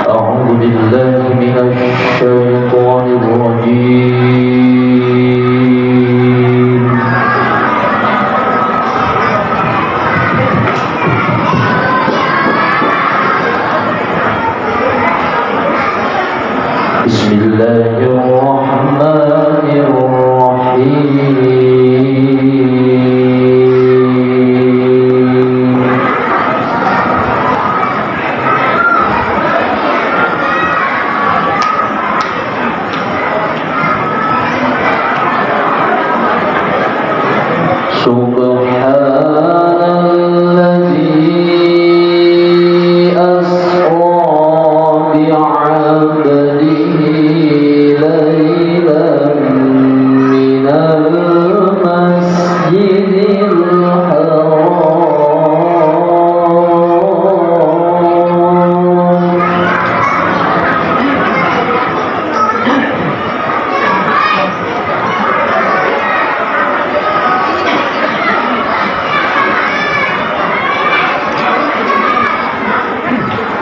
أعوذ بالله من الشيطان الرجيم. بسم الله الرحمن الرحيم. سبحان الذي أسرى بعبده ليلا من المسجد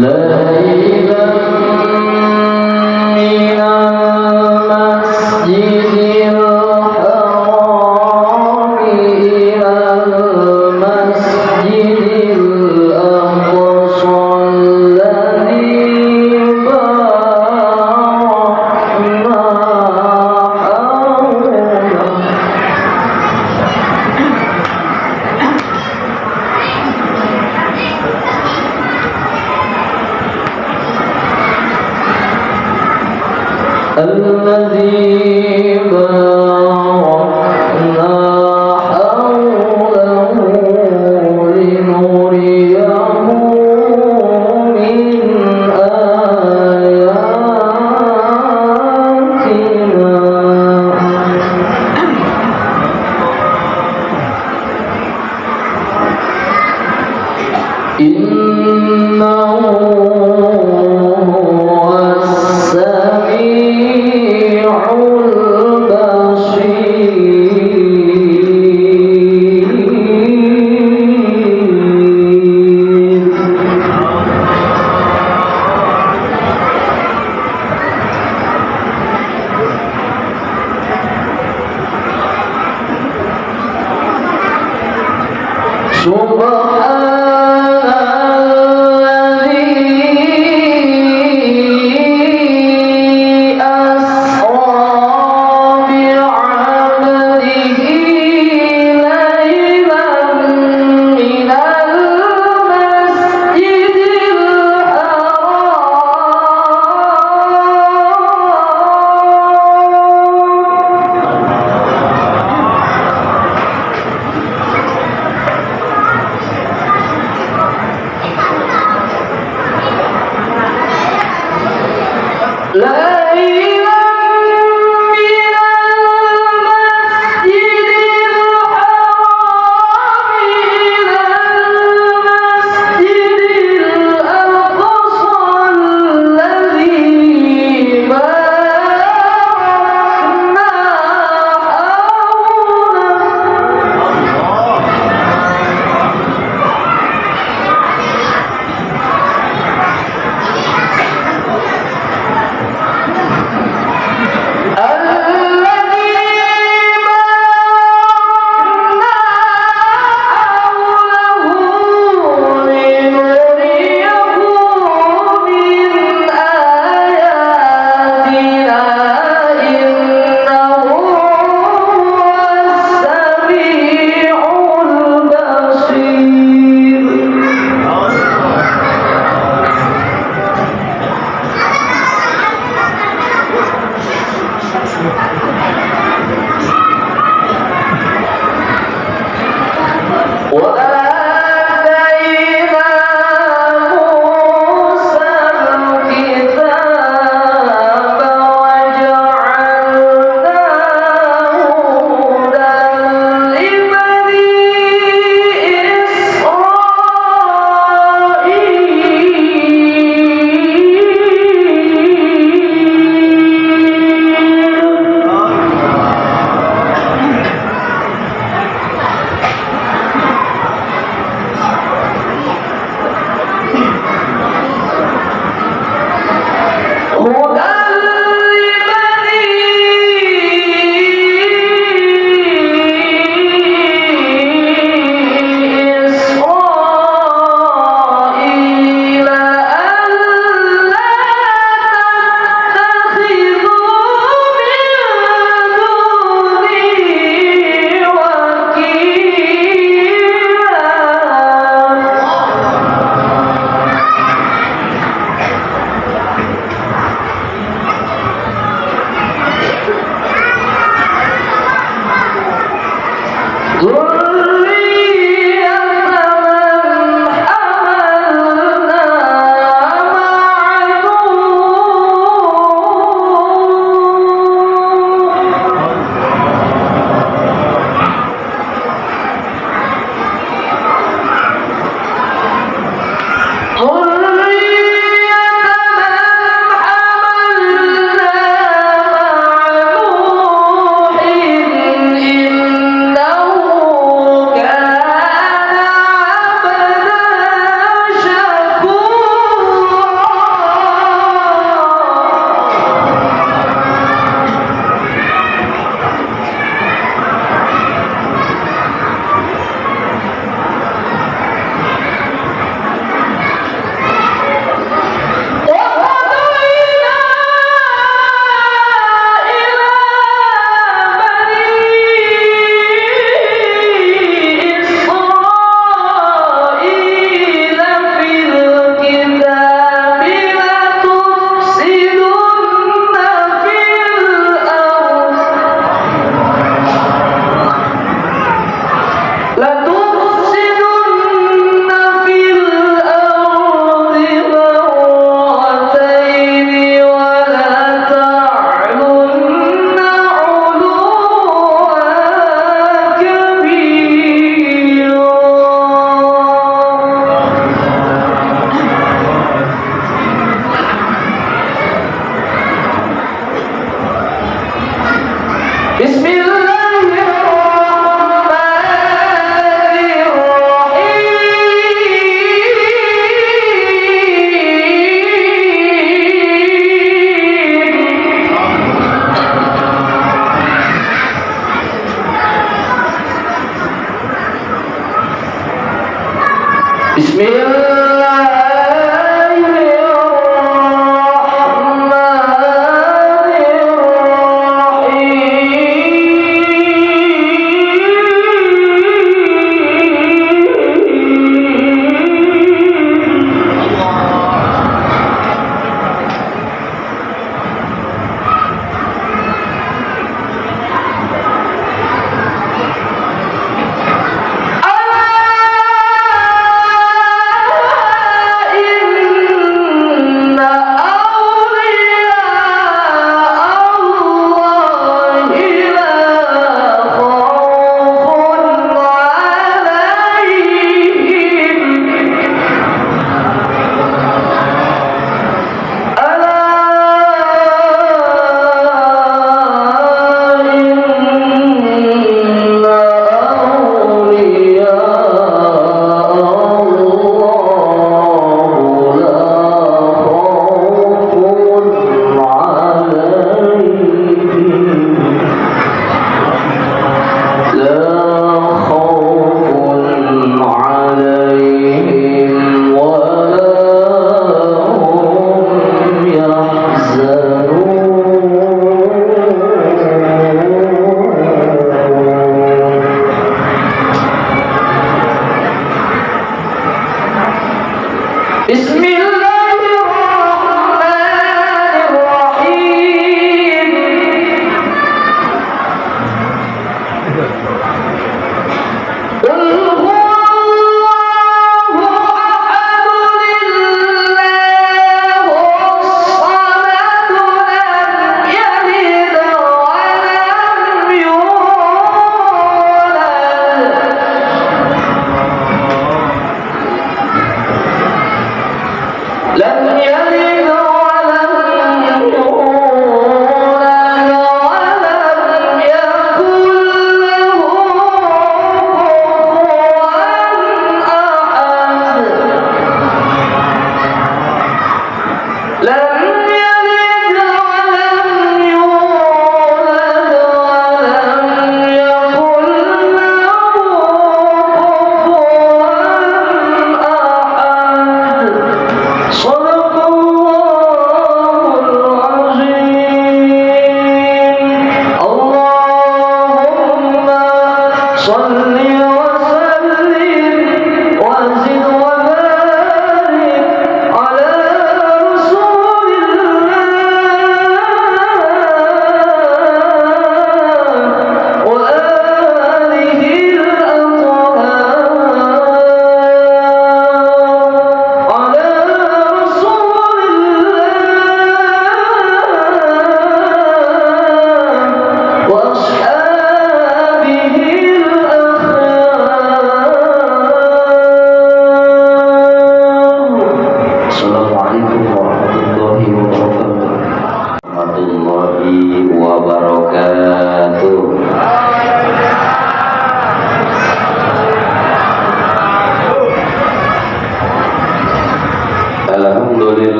ليلا من المسجد الحرام إلى المسجد الأقصى الذي باركنا الذي باركنا حوله لنريه من آياتنا إنه هو السميع البصير.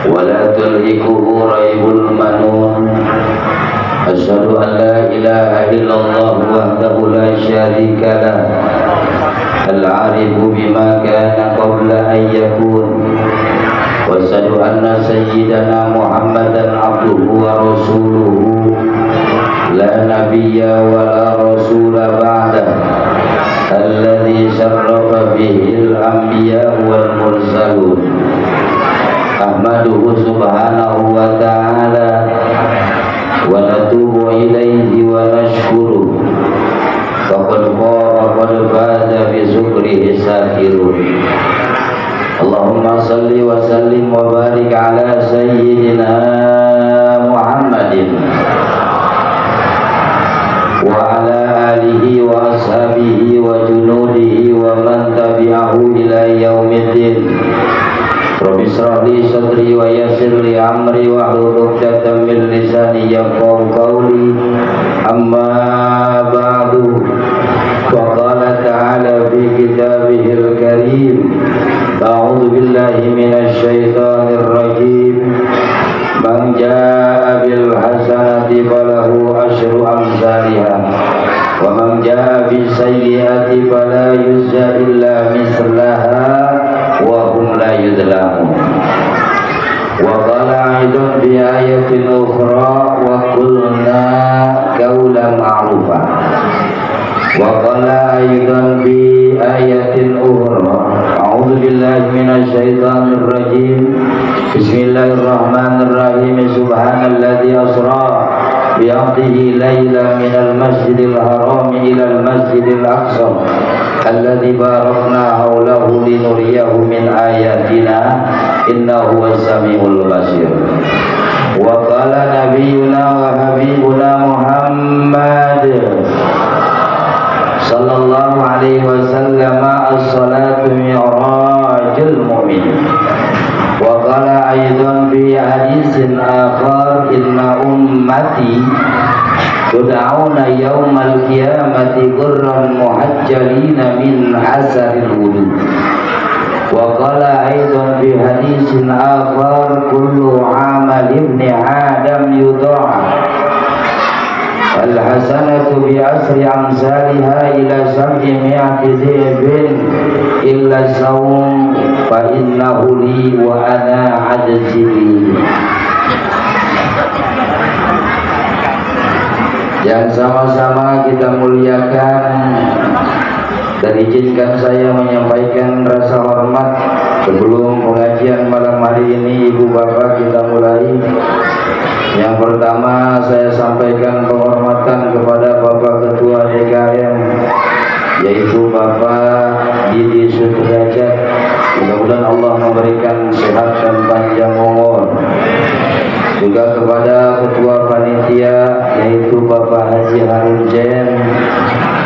ولا تلهكه ريب المنون أشهد أن لا إله إلا الله وحده لا شريك له العارف بما كان قبل أن يكون وأشهد أن سيدنا محمدا عبده ورسوله لا نبي ولا رسول بعده الذي شرف به الأنبياء والمرسلون أحمده سبحانه وتعالى ونتوب إليه ونشكره فقد فاز بشكره الشاكرون اللهم صل وسلم وبارك على سيدنا محمد وعلى آله وأصحابه وجنوده ومن تبعه إلى يوم الدين رب اشرح لي صدري ويسر لي أمري واحلل عقدة من لساني يفقهوا قولي أما بعد فقال تعالى في كتابه الكريم أعوذ بالله من الشيطان الرجيم من جاء بالحسنة فله عشر أمثالها ومن جاء بالسيئة فلا يجزى إلا مثلها وهم لا يظلمون وقال أيضا في آية أخرى وقلنا قولا معروفا وقال أيضا في آية أخرى أعوذ بالله من الشيطان الرجيم بسم الله الرحمن الرحيم سبحان الذي أسرى بعبده ليلا من المسجد الحرام إلى المسجد الأقصى الذي باركنا حوله لنريه من آياتنا إنه هو السميع البصير وقال نبينا وحبيبنا محمد صلى الله عليه وسلم الصلاة معراج المؤمن وقال أيضا في حديث آخر إن أمتي تدعون يوم القيامة غرا محجلين من أثر الوضوء وقال أيضا في حديث آخر كل عمل ابن آدم يضاعف الحسنة بعشر أمثالها إلى 700 ضعف إلا الصوم فإنه لي وأنا أجزي به. Yang sama-sama kita muliakan dan izinkan saya menyampaikan rasa hormat sebelum pengajian malam hari ini. Ibu bapak kita mulai. Yang pertama saya sampaikan penghormatan kepada Bapak Ketua DKM yaitu Bapak Didi Sudrajat. Mudah-mudahan Allah memberikan sehat dan panjang umur. Juga kepada Ketua Panitia yaitu Bapak Haji Harun Jen,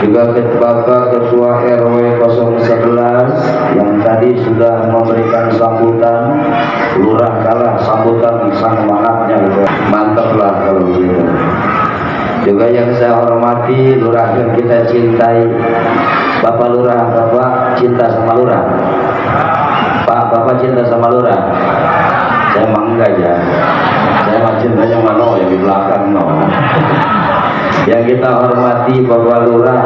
juga Bapak Ketua RW 011 yang tadi sudah memberikan sambutan. Lurah kalah sambutan sang manaknya gitu. Mantap lah kalau begitu. Juga yang saya hormati lurah yang kita cintai, Bapak Lurah. Bapak cinta sama lurah? Pak, Bapak cinta sama lurah? Saya mah enggak ya. Saya mah cintanya mana yang di belakang no. Yang kita hormati Bapak Lurah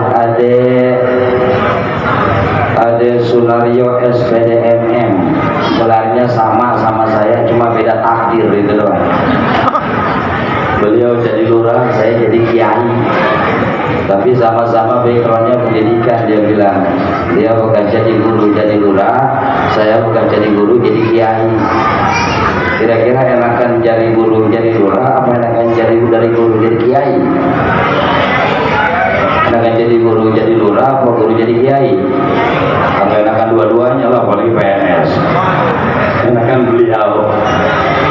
Ade Sunario SPDMM. Gelarnya sama saya, cuma beda takdir itu doang. Beliau jadi lurah, saya jadi kiai. Tapi sama-sama backgroundnya pendidikan. Dia bilang dia bukan jadi guru jadi lurah, saya bukan jadi guru jadi kiai. Kira-kira enakan jadi guru jadi lurah apa enakan jadi dari guru jadi kiai? Enakan jadi guru jadi lurah apa guru jadi kiai? Atau enakan dua-duanya lah, paling PNS. Enakan beliau.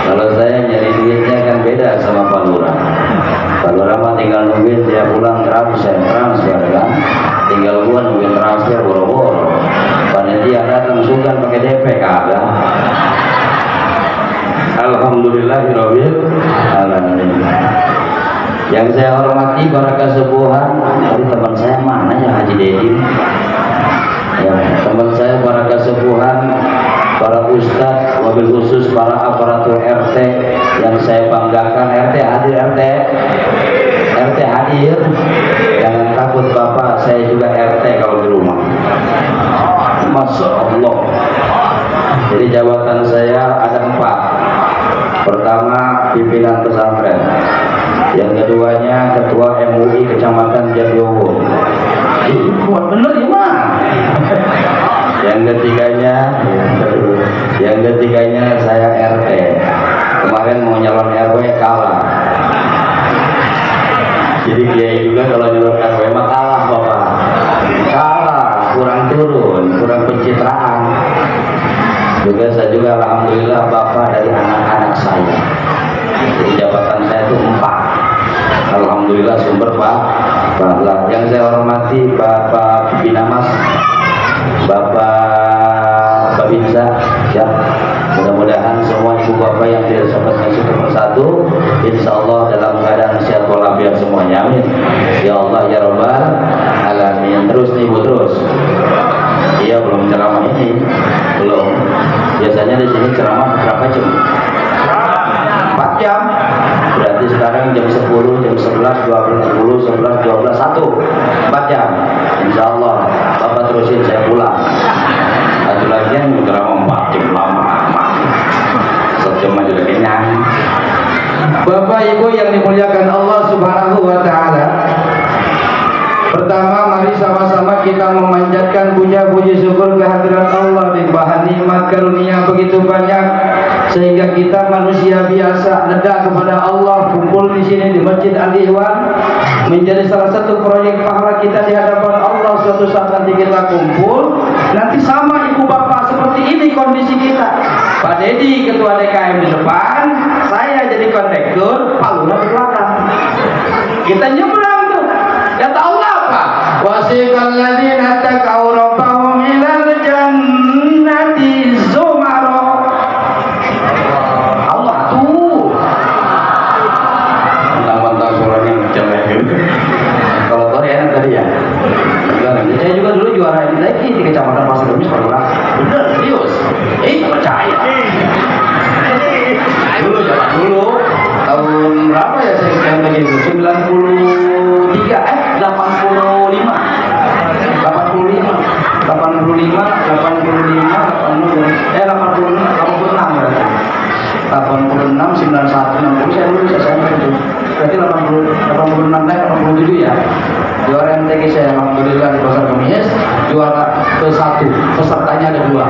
Kalau saya nyari duitnya kan beda sama Pak Lurah. Pak Lurah mah tinggal nungguin dia pulang transfer kan. Tinggal gua nungguin transfer boro-boro. Panitia datang sukan pakai DP kagak. Alhamdulillahirabbil alamin. Yang saya hormati para kesepuhan, tadi teman saya mana ya Haji Dedi? Ya, teman saya para kesepuhan para ustadz, wabil khusus para aparatur RT yang saya banggakan. RT hadir, RT hadir. Jangan takut Bapak, saya juga RT kalau di rumah. Masya Allah. Jadi jabatan saya ada 4. Pertama, pimpinan pesantren. Yang keduanya, ketua MUI Kecamatan Jatiwowo. Kuat bener ya mah. Yang ketiganya saya RT. Kemarin mau nyalon RW kalah. Jadi kiai juga kalau nyalon RW mah kalah Bapak. Kalah, kurang turun, kurang pencitraan. Juga saya juga alhamdulillah Bapak dari anak-anak saya. Jadi jabatan saya itu 4. Alhamdulillah sumber Pak. Yang saya hormati Bapak Binamas, Bapak Babinsa, ya. Mudah-mudahan semua ibu bapak yang tidak sempat masuk ke persatu, insya Allah dalam keadaan sehat walafiat semuanya. Amin. Ya Allah ya Rabbal alamin. Terus nih Bu, terus. Iya belum ceramah ini, belum. Biasanya di sini ceramah berapa jam? 4 jam. Berarti sekarang jam 10, jam 11, 12, 10, 11, 12, 1. 4 jam. Insya Allah Bapak terusin saya pulang. Satu lagi yang ceramah 4 jam lama. 1 jam aja udah kenyang. Bapak Ibu yang dimuliakan Allah Subhanahu wa taala. Pertama, mari sama-sama kita memanjatkan puja-puji syukur kehadirat Allah. Limpahan nikmat karunia begitu banyak sehingga kita manusia biasa neda kepada Allah, kumpul di sini di Masjid Al-Ihwan menjadi salah satu proyek pahala kita di hadapan Allah. Suatu saat nanti kita kumpul, nanti sama ibu bapak seperti ini kondisi kita. Pak Dedi ketua DKM di depan, saya jadi kondektur, Pak Lurah di belakang. Kita nyebrang tuh. Kata Allah apa? Wasiqal ladzina taqaw rabbahum ilal jannati zumara. Allah tuh. Mentang-mentang suaranya mencemek gitu. Kalau tahu ya tadi ya. Saya juga dulu juara MTQ di Kecamatan Pasar Remis, Pak Lurah. Bener, serius. Percaya. Dulu tahun berapa ya saya MTQ itu? 93, 85, 91, 60 saya lulus SMP itu. Berarti 86 87 ya. Juara MTQ saya alhamdulillah di Pasar Kemis, juara ke-1, pesertanya ada 2.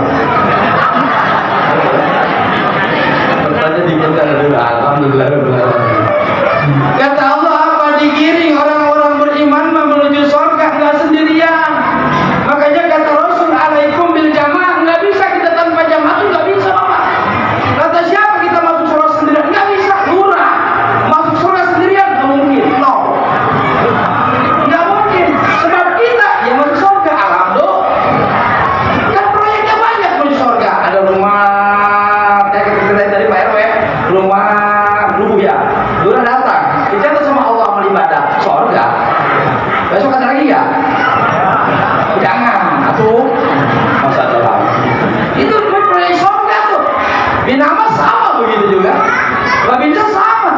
Pesertanya dikit ada 2, alhamdulillah. Kata Allah apa? Digiring orang-orang beriman menuju surga nggak sendirian. Makanya kata Rasul alaikum bil jamaah, nggak bisa kita tanpa jamaah itu nggak bisa Bapak. Kata siapa kita masuk surga sendirian? Nggak bisa. Lurah masuk surga sendirian nggak mungkin. No, nggak mungkin. Sebab kita yang masuk surga alhamdulillah kan proyeknya banyak menuju surga. Ada rumah kayak tadi Pak RW, rumah dulu ya. Lurah datang dicatat sama Allah amal ibadah surga. Besok ada lagi ya? Jangan, atuh. Masa dalam. Itu proyek surga tuh. Binamas sama begitu juga. Babinsa sama.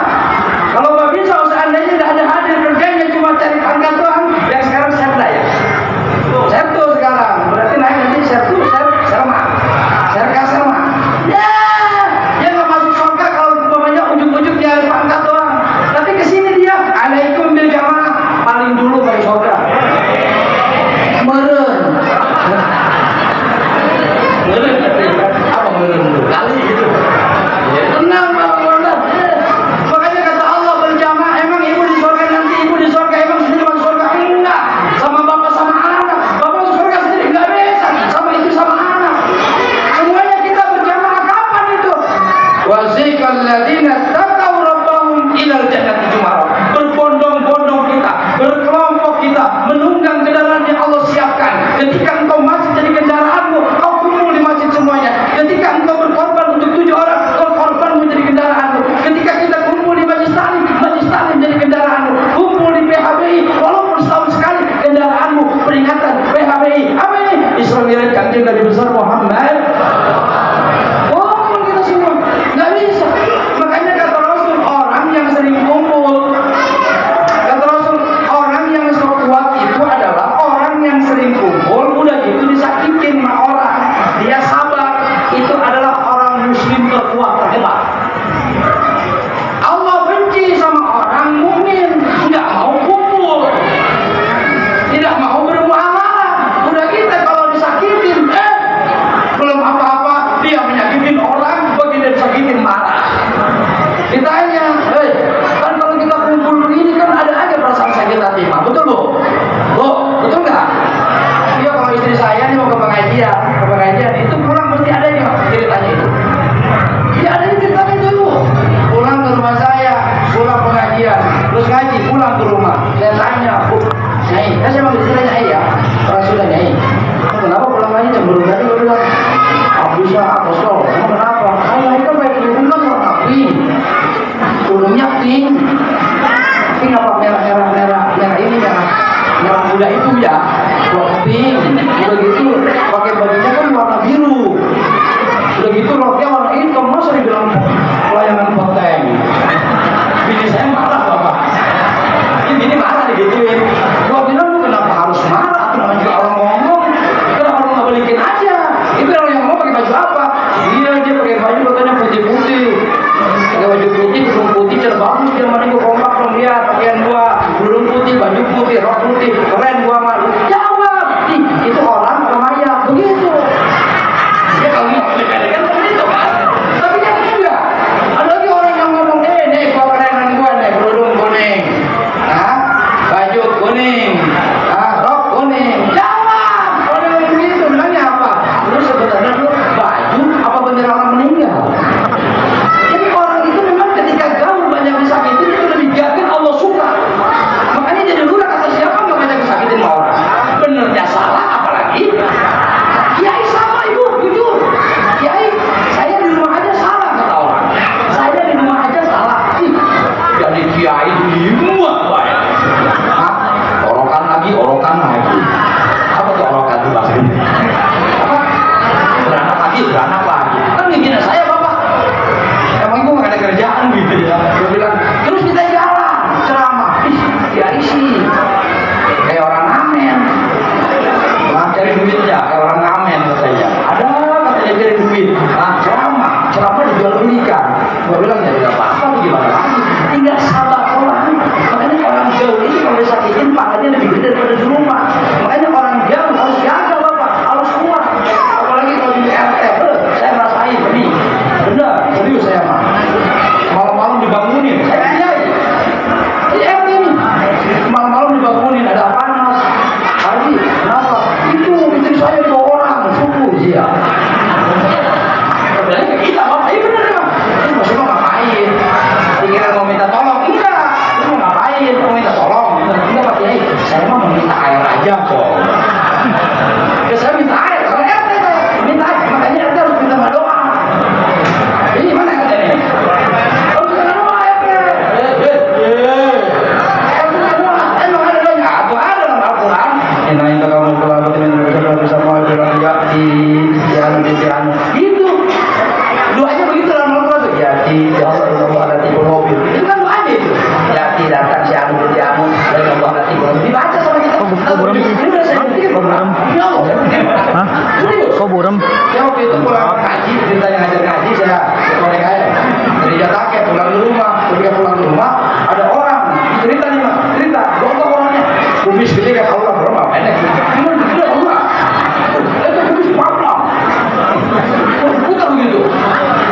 Kalau Babinsa seandainya tidak ada hadir kerjanya cuma cari pangkat doang, yang sekarang serda ya. Sertu sekarang. Berarti naik nanti sertu, serma. Serka serma. Ya, dia nggak masuk surga kalau umpamanya ujung-ujung dia ada pangkat doang. Tapi kesini dia, alaikum bil jamaah, paling dulu bagi surga. Meren. Apa meren dulu? Kali gitu. Ya tenang Pak. Makanya kata Allah berjamaah, emang ibu di surga nanti ibu di surga emang sendiri masuk surga? Enggak. Sama bapak sama anak. Bapak masuk surga sendiri enggak bisa. Sama ibu sama anak. Semuanya kita berjamaah kapan itu? Wasiqal ladzina taqaw rabbahum ilal jannati zumara. Berbondong-bondong kita, berkelompok kita menunggang kendaraan yang Allah siapkan. Ketika engkau masuk jadi kendaraanmu, kau kumpul di masjid semuanya. Ketika engkau berkorban untuk 7 orang, kau korban menjadi kendaraanmu. Ketika kita kumpul di Majlis Taklim menjadi kendaraanmu. Kumpul di PHBI, walaupun setahun sekali kendaraanmu. Peringatan PHBI. Apa ini? Isra Mi'raj Kanjeng Nabi besar Muhammad. Gua bilang ya nggak apa-apa, gimana lagi? Tinggal sabar orang. Makanya orang jauh ini kalau disakitin pahalanya lebih gede daripada di rumah. Makanya orang jauh harus jaga bapak, harus kuat. Apalagi kalau di RT, saya merasain ini. Benar, serius saya mah. Malam-malam dibangunin, saya kiai. Di RT ini, malam-malam dibangunin ada panas. Haji, kenapa? Itu istri saya dibawa orang, suku dia. Sebenarnya kita bapak, iya benar bang. Itu maksudnya ngapain? Dikira mau minta tolong, enggak. Itu mau ngapain? Mau minta tolong? Enggak pak kiai. Saya mah mau minta air aja kok. Ya saya minta air, kalau RT saya minta air. Makanya RT harus minta doa. Ini mana RT ini? Oh minta doa RT. Emang ada doanya? Atau ada dalam Al-Quran? Inna inta kamu kelabat ini bisa mau bilang di anu. Gitu. Doanya begitu dalam Al-Quran tuh. Ya Allah ada tipe mobil. Itu kan doanya itu. Yati datang si anu jadi anu. Dan Allah ada tipe mobil. Dibaca sama kita. Kok burem? Hah? Kok burem? Ya waktu itu pulang ngaji, ceritanya ngajar ngaji saya korek aja. Jadi jatake pulang di rumah. Ketika pulang di rumah ada orang cerita nih mas, cerita. Dokter orangnya kumis gede kayak Allah berapa pendek. Cuma gede Allah. Itu kumis apa? Putar begitu.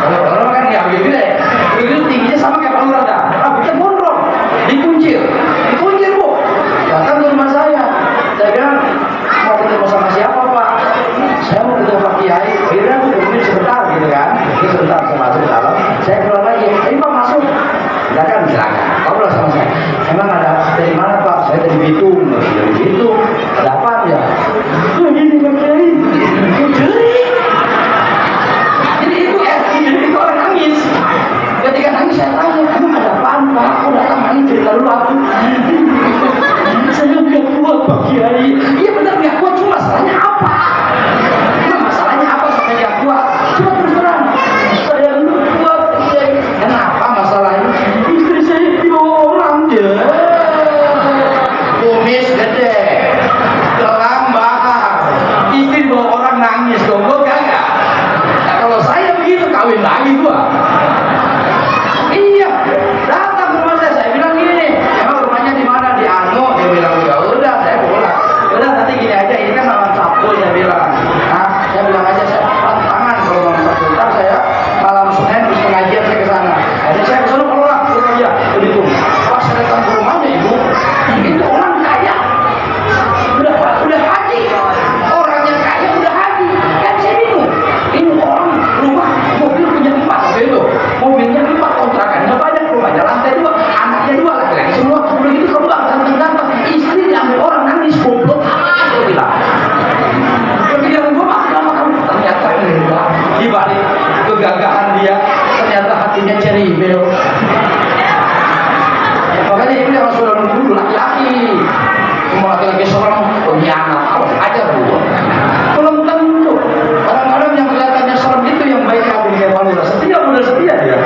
Orang kan ya begitu deh. Begitu tingginya sama kayak Allah ada. Kita gondrong, dikuncir bu. Datang ke rumah saya. Saya bilang mau ketemu sama siapa pak? Saya mau ketemu Pak Kiai. Kira ketemu sebentar gitu kan? Ini sebentar saya masuk ke dalam. Saya keluar lagi. Ayo pak masuk. Enggak kan silakan. Kau bilang sama saya. Emang ada dari mana pak? Saya dari Bitung. Dari Bitung. Ada apa ya? Ini Pak Kiai. Jadi itu orang nangis. Ketika nangis saya tanya, emang ada apaan pak? Aku datang nangis cerita dulu aku. Saya nggak kuat Pak Kiai. Iya benar nggak kuat, cuma masalahnya apa? Emang masalahnya apa sampai nggak kuat? Cuma terus terang. Saya nggak kuat Pak Kiai. Kenapa masalahnya? Istri saya dibawa orang ya. Kumis gede, gelang bakar. Istri dibawa orang nangis dong, gue kagak. Nah, kalau saya begitu kawin lagi gua. Iya, datang ke rumah saya bilang gini, emang rumahnya di mana? Di Anu. Dia bilang ya udah, saya pulang. Udah nanti gini aja, ini kan malam Sabtu saya bilang. Nah, saya bilang aja saya tangan kalau malam Sabtu. Ntar saya malam Senin terus pengajian saya ke sana. Jadi saya ke sana pulang aja, begitu. Pas saya datang ke rumahnya ibu, itu orang kaya, udah haji. Orangnya kaya udah haji. Kan saya bingung. Ini orang rumah mobil punya 4 waktu itu. Mobilnya 4 kontrakannya banyak, rumahnya lantai 2, anaknya 2 laki-laki semua. Udah gitu kembang ganteng-ganteng. Istri diambil orang nangis goblok. Dia bilang. Kepikiran gua kenapa kamu? Ternyata enggak. Di balik kegagahan dia, ternyata hatinya ceribel. Makanya itu yang sudah nunggu laki-laki. Semua laki-laki seorang pengkhianat. Awas aja gua. Belum tentu. Orang-orang yang kelihatannya serem itu yang baik hati kayak Palura. Setia dia.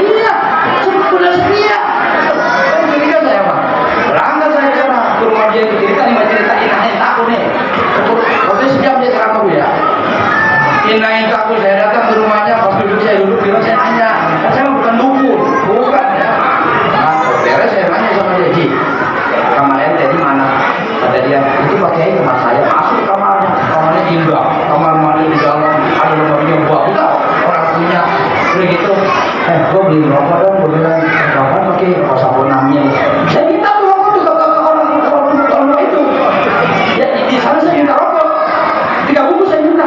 Iya, sudah setia. Cerita saya pak. Berangkat saya ke sana ke rumah dia itu cerita inahin aku nih. Waktu sejam dia cerama gue ya. Inahin aku saya datang ke rumahnya pas duduk saya saya nanya. Saya bukan dukun, bukan ya. Nah, beres saya nanya sama dia Ji. Kamar ente di mana? Kata dia itu pakai kamar saya. Masuk ke kamarnya. Kamarnya indah. Kamar mandi di dalam ada lemarinya buah. Orang punya. Udah gitu. Gue beli rokok dong. Gue bilang rokok pakai Sabonamnya. Saya minta tuh rokok tuh ke orang itu. Ya di sana saya minta rokok. 3 bungkus saya minta.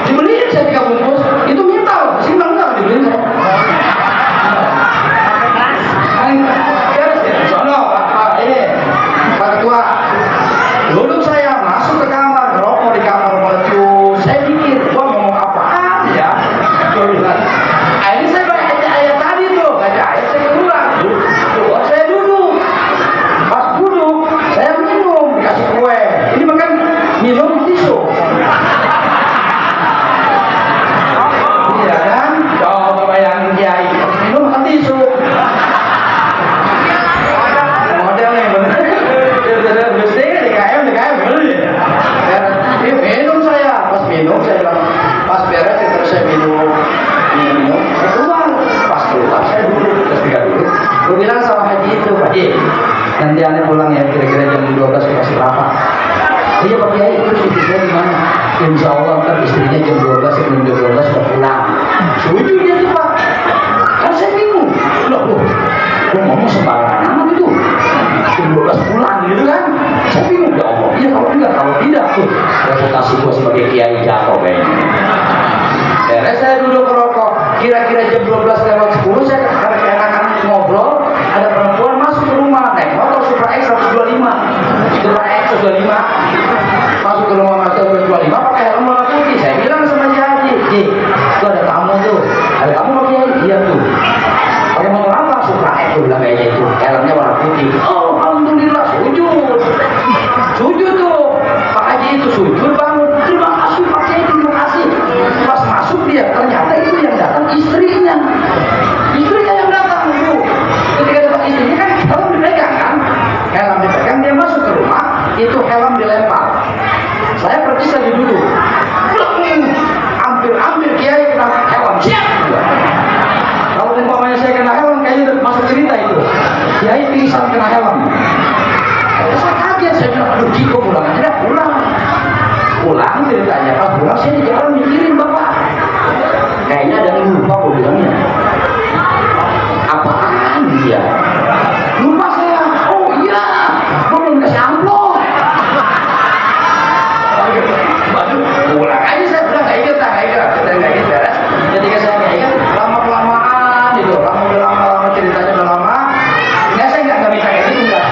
Dibeliin saya 3 bungkus. Itu minta loh. Sini bilang enggak dibeliin saya. Pak Ketua, duduk saya masuk ke kamar, rokok di kamar meletus. Saya pikir, gua ngomong apaan ya? Gua bilang, ini saya baca ayat tadi tuh, baca ayat saya keluar. Tuh, saya nanti aneh pulang ya kira-kira jam 12 ke kasih berapa? Iya Pak Kiai, itu istri saya di mana? Insya Allah kan istrinya jam 12 sebelum jam 12 sudah pulang. Setuju dia tuh Pak. Kan saya bingung. Loh, ngomong sembarangan amat itu. Jam 12 pulang gitu kan? Saya bingung ya Allah. Iya kalau enggak, kalau tidak tuh reputasi gua sebagai kiai jatuh kayaknya. Beres saya duduk merokok. Kira-kira jam 12 lewat 10 saya karena keenakan ngobrol, ada perempuan masuk ke rumah naik motor Supra X 125. Supra X 125 masuk ke rumah Mas 125 pakai helm warna putih. Saya bilang sama si Haji, "Ji, tuh ada tamu tuh. Ada tamu Pak Kiai?" "Iya tuh." "Pakai motor apa?" "Supra X." Tuh bilang kayaknya itu. Helmnya warna putih. "Oh, alhamdulillah, sujud." Sujud tuh. Pak Haji itu sujud bangun. "Terima kasih Pak Kiai, terima kasih." Pas masuk dia, ternyata itu yang datang istrinya. Istrinya yang datang tuh. Ketika datang istrinya kan helm dipegang kan? Helm dipegang, dia masuk ke rumah, itu helm dilempar. Saya pergi lagi duduk. Hampir Kiai kena helm. Siap. Kalau umpamanya saya kena helm, kayaknya udah masuk cerita itu. Kiai pingsan kena helm. Saya kaget, saya bilang, "Aduh Jiko pulang aja dah." Pulang ceritanya, pas pulang saya di jalan mikirin Bapak. Kayaknya ada yang lupa kok bilangnya. Apaan dia? Lupa saya. Oh iya, gue belum kasih amplop. Waduh, pulang aja saya bilang nggak inget beres. Ketika saya nggak inget, lama-kelamaan gitu, lama ceritanya udah lama. Nggak, saya nggak minta kayak gitu nggak.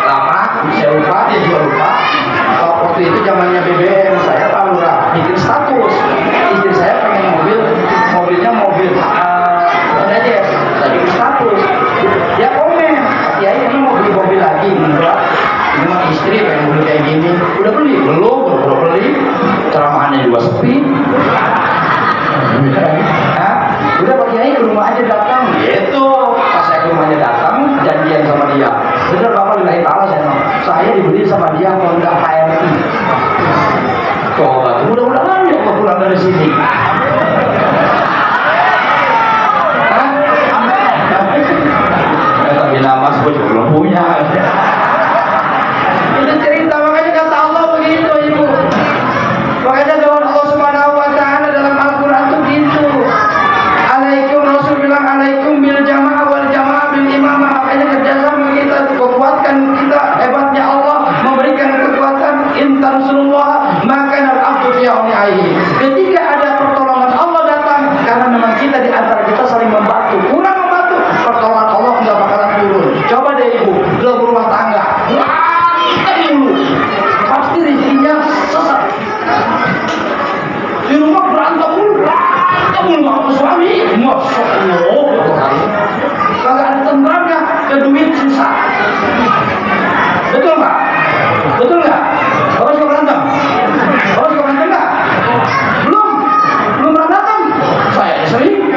Lama, saya lupa, dia juga lupa. Waktu itu zamannya BBM, saya tahu lah, bikin status. Istri saya pengen mobilnya mobil Mercedes. Saya bikin status. Dia komen, "Kiai ini mau beli mobil lagi?" "Enggak. Ini mah istri pengen mobil kayak gini." "Udah beli?" "Belum, baru beli." Ceramahannya juga sepi. Nah, udah Pak Kiai ke rumah aja datang. Gitu. Pas saya ke rumahnya datang, janjian sama dia. Bener Bapak lillahi ta'ala saya dibeli sama dia Honda HRV. Coba tuh, mudah-mudahan ya Allah pulang dari sini. Tapi nama gue juga belum punya. Itu cerita, makanya kata Allah begitu Ibu. Makanya doa Allah Subhanahu wa taala dalam Al-Qur'an itu gitu. Alaikum, Rasul bilang alaikum bil jamaah wal jamaah bil imamah. Makanya kerjasama kita kuatkan kita, hebatnya Allah memberikan kekuatan. In tansurullah maka al-abdu fi aunihi. Ketika ada pertolongan Allah datang, karena memang kita di antara kita saling membantu. Kurang membantu, pertolongan Allah enggak bakalan turun. Coba deh Ibu, dalam rumah tangga. Dulu pasti rezekinya sesat. Di rumah berantem mulu sama suami. Masya Allah. Kalau ada tentramnya, ke duit susah. Betul nggak? Betul nggak? Bapak suka berantem? Bapak suka berantem nggak? Belum pernah berantem. Saya sering.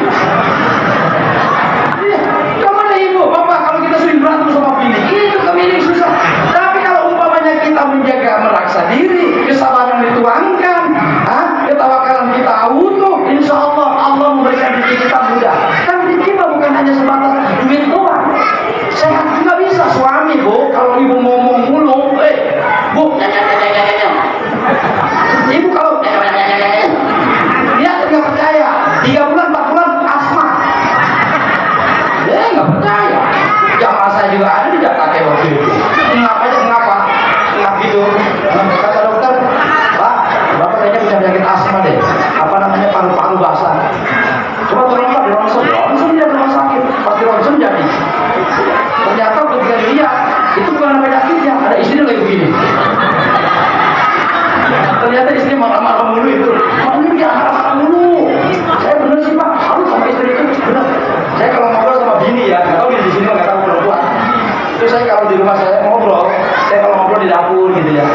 Iya, kemana Ibu? Bapak, kalau kita sering berantem sama bini, itu ke bini susah. Tapi kalau umpamanya kita menjaga meraksa diri, kesabaran dituangkan, ketawakalan kita utuh, insya Allah Allah memberikan rezeki kita mudah. Kan rezeki kita bukan hanya sebatas duit doang. Sehat juga bisa suami Bu. Kalau Ibu ngomong mulu, Bu, Ibu kalau dia nggak percaya. 3 bulan 4 bulan asma. Dia nggak percaya. Jamaah saya juga ada di Jakarta waktu itu. Ngapa gitu? Kata dokter, "Pak, Bapak kayaknya punya penyakit asma deh. Apa namanya, paru-paru basah. Coba tolong Pak di ronsen dia ke rumah sakit. Pas di ronsen jadi. Ternyata ketika dilihat itu bukan penyakitnya, ada istrinya lagi begini. Ternyata istri marah-marah mulu itu. Makanya dia marah-marah mulu. Saya bener sih Pak, harus sama istri itu bener. Saya kalau ngobrol sama bini ya, nggak tahu di sini nggak tahu perempuan. Itu saya kalau di rumah saya ngobrol di dapur gitu ya.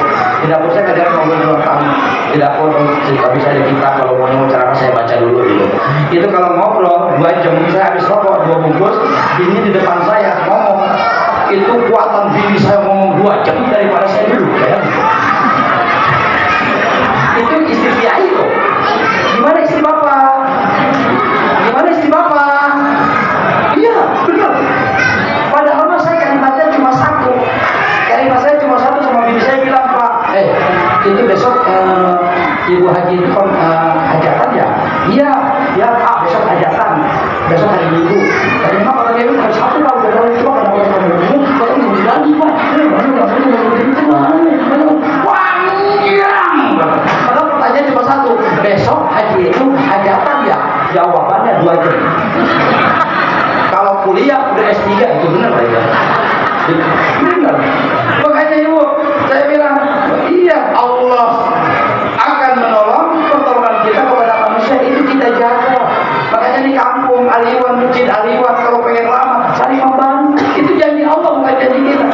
Di dapur saya kadang ngobrol di ruang tamu. Di dapur tapi saya kita kalau mau ceramah saya baca dulu gitu. Itu kalau ngobrol 2 jam saya habis rokok 2 bungkus, bini di depan saya ngomong. Itu kuatan bini saya ngomong 2 jam daripada saya dulu. Ya. Itu istri Kiai loh. Gimana istri Bapak? Iya, benar. Padahal saya kalimatnya cuma 1. ya Pak besok hajatan, besok hari Minggu. Tapi memang kalau Minggu hari Sabtu Pak udah kalau cuma kalau Minggu kalau Minggu lagi Pak. Panjang. Padahal pertanyaan cuma satu, besok haji itu hajatan ya? Jawabannya 2 jam. Kalau kuliah udah S3 itu benar Pak ya? Benar. Makanya Ibu, saya bilang, iya Allah akan menolong pertolongan kita kepada manusia itu kita jaga. Makanya di kampung Aliwan, masjid Aliwan kalau pengen lama saling membantu. Itu janji Allah bukan janji kita.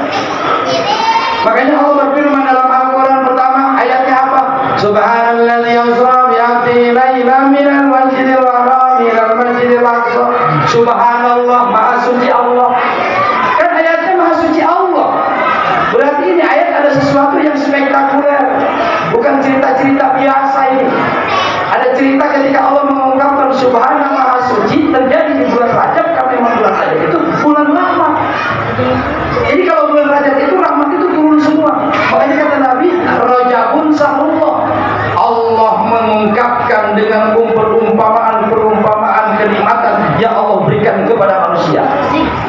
Makanya Allah berfirman dalam Al-Quran pertama ayatnya apa? Subhanalladzi yasra bi 'abdihi lailan minal masjidil haram ilal masjidil aqsa. Subhanallah, maha suci Allah. Kan ayatnya maha suci Allah. Berarti ini ayat ada sesuatu yang spektakuler. Bukan cerita-cerita biasa ini. Ada cerita ketika Allah mengungkapkan Subhana maha suci terjadi di bulan Rajab, karena memang bulan Rajab itu bulan rahmat. Jadi kalau bulan Rajab itu rahmat itu turun semua. Makanya kata Nabi, Rajabun sahrullah. Allah mengungkapkan dengan perumpamaan kenikmatan yang Allah berikan kepada manusia.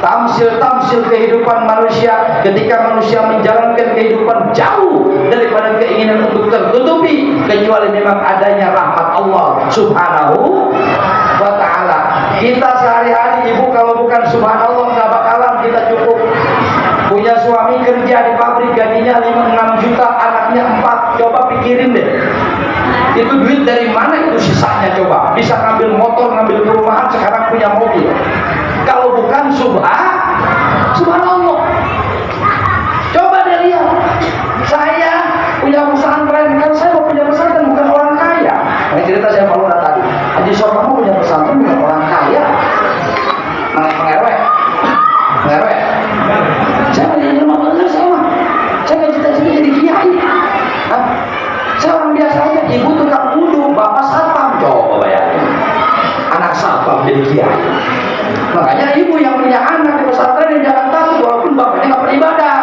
Tamsil kehidupan manusia ketika manusia menjalankan kehidupan jauh daripada keinginan untuk tertutupi, kecuali memang adanya rahmat Allah Subhanahu wa ta'ala. Kita sehari-hari Ibu kalau bukan subhanallah nggak bakalan kita cukup. Punya suami kerja di pabrik gajinya 5-6 juta, anaknya 4. Coba pikirin deh, itu duit dari mana itu sisanya coba? Bisa ngambil motor, ngambil perumahan, sekarang punya mobil. Kalau bukan subhanallah. Coba deh lihat, saya punya pesantren, kan saya mau punya pesantren bukan orang kaya. Ini cerita saya malu tadi. Haji Sor, kamu punya pesantren bukan orang kaya, mengerwek. Saya punya rumah bener saya nggak cita-cita jadi kiai. Saya orang biasa aja, ibu tukang wudhu, bapak satpam. Coba bayangin, anak satpam jadi kiai. Makanya ibu yang punya anak di pesantren yang jangan takut walaupun bapaknya nggak beribadah.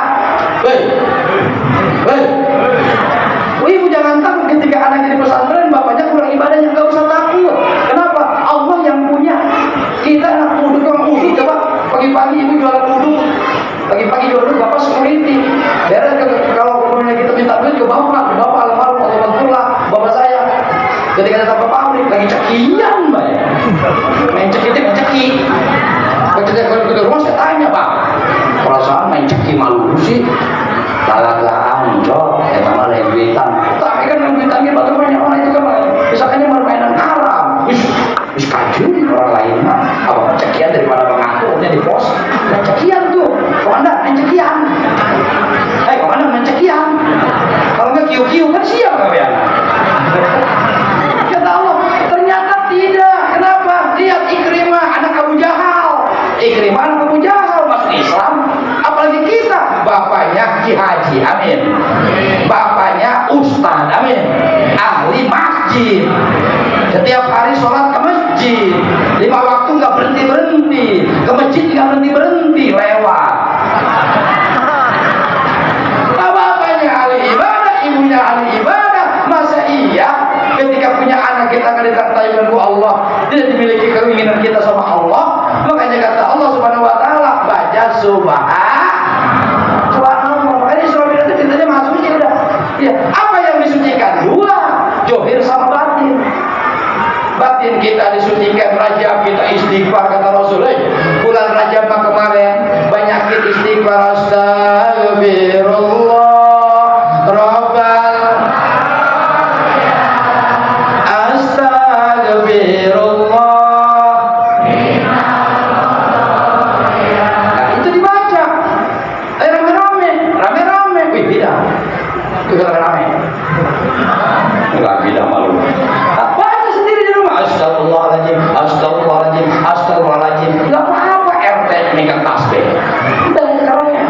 Ibu jangan takut ketika anaknya di pesantren bapaknya kurang ibadahnya, nggak usah takut. Kenapa? Allah yang punya. Kita anak wudhu tukang wudhu, coba pagi-pagi ibu jualan wudhu, pagi-pagi jualan bapak security. Beres kalau kemudian kita minta duit ke bapak almarhum Allah bapak saya ketika datang ke pabrik lagi cekian mbak ya, main ceki. Ketika ke rumah saya tanya, Pak, perasaan main ceki malu sih? Lalagaan cok, sama lain duitan. Tapi kan yang duitannya bagaimana orang itu kan misalnya permainan haram. Wis kaju orang lain mah apa cekian daripada mengaturnya di pos. Main cekian tuh, komandan main cekian. Komandan main cekian. Kalau nggak kiu kan siap nggak ya? Kata Allah, ternyata tidak. Kenapa? Lihat Ikrimah anak Abu Jahal. Ikrimah anak Abu Jahal masuk Islam. Apalagi kita, bapaknya Ki Haji, amin. Bapaknya Ustad, amin. Ahli masjid. Setiap hari sholat ke masjid. 5 waktu nggak berhenti. Ke masjid nggak berhenti, lewat. Bapaknya ahli ibadah, ibunya ahli ibadah. Masa iya ketika punya anak kita akan disertai dengan Allah, tidak dimiliki keinginan kita sama Allah? Makanya kata Allah Subhanahu wa ta'ala, baca subhanallah. Makanya Surah itu ceritanya masuk suci udah. Ya, apa yang disucikan? 2, johir sama batin. Batin kita disucikan, Rajab kita istighfar, kata Rasulullah. Bulan Rajab kemarin banyakin istighfar, astagfirullah Rabbal astagfirullah. Nah, itu dibaca. Rame-rame. Wih, bidah. Itu rame-rame. Enggak bidah malu. Baca sendiri di rumah. Astagfirullahaladzim. Enggak apa-apa RT megang tasbih. Udah caranya.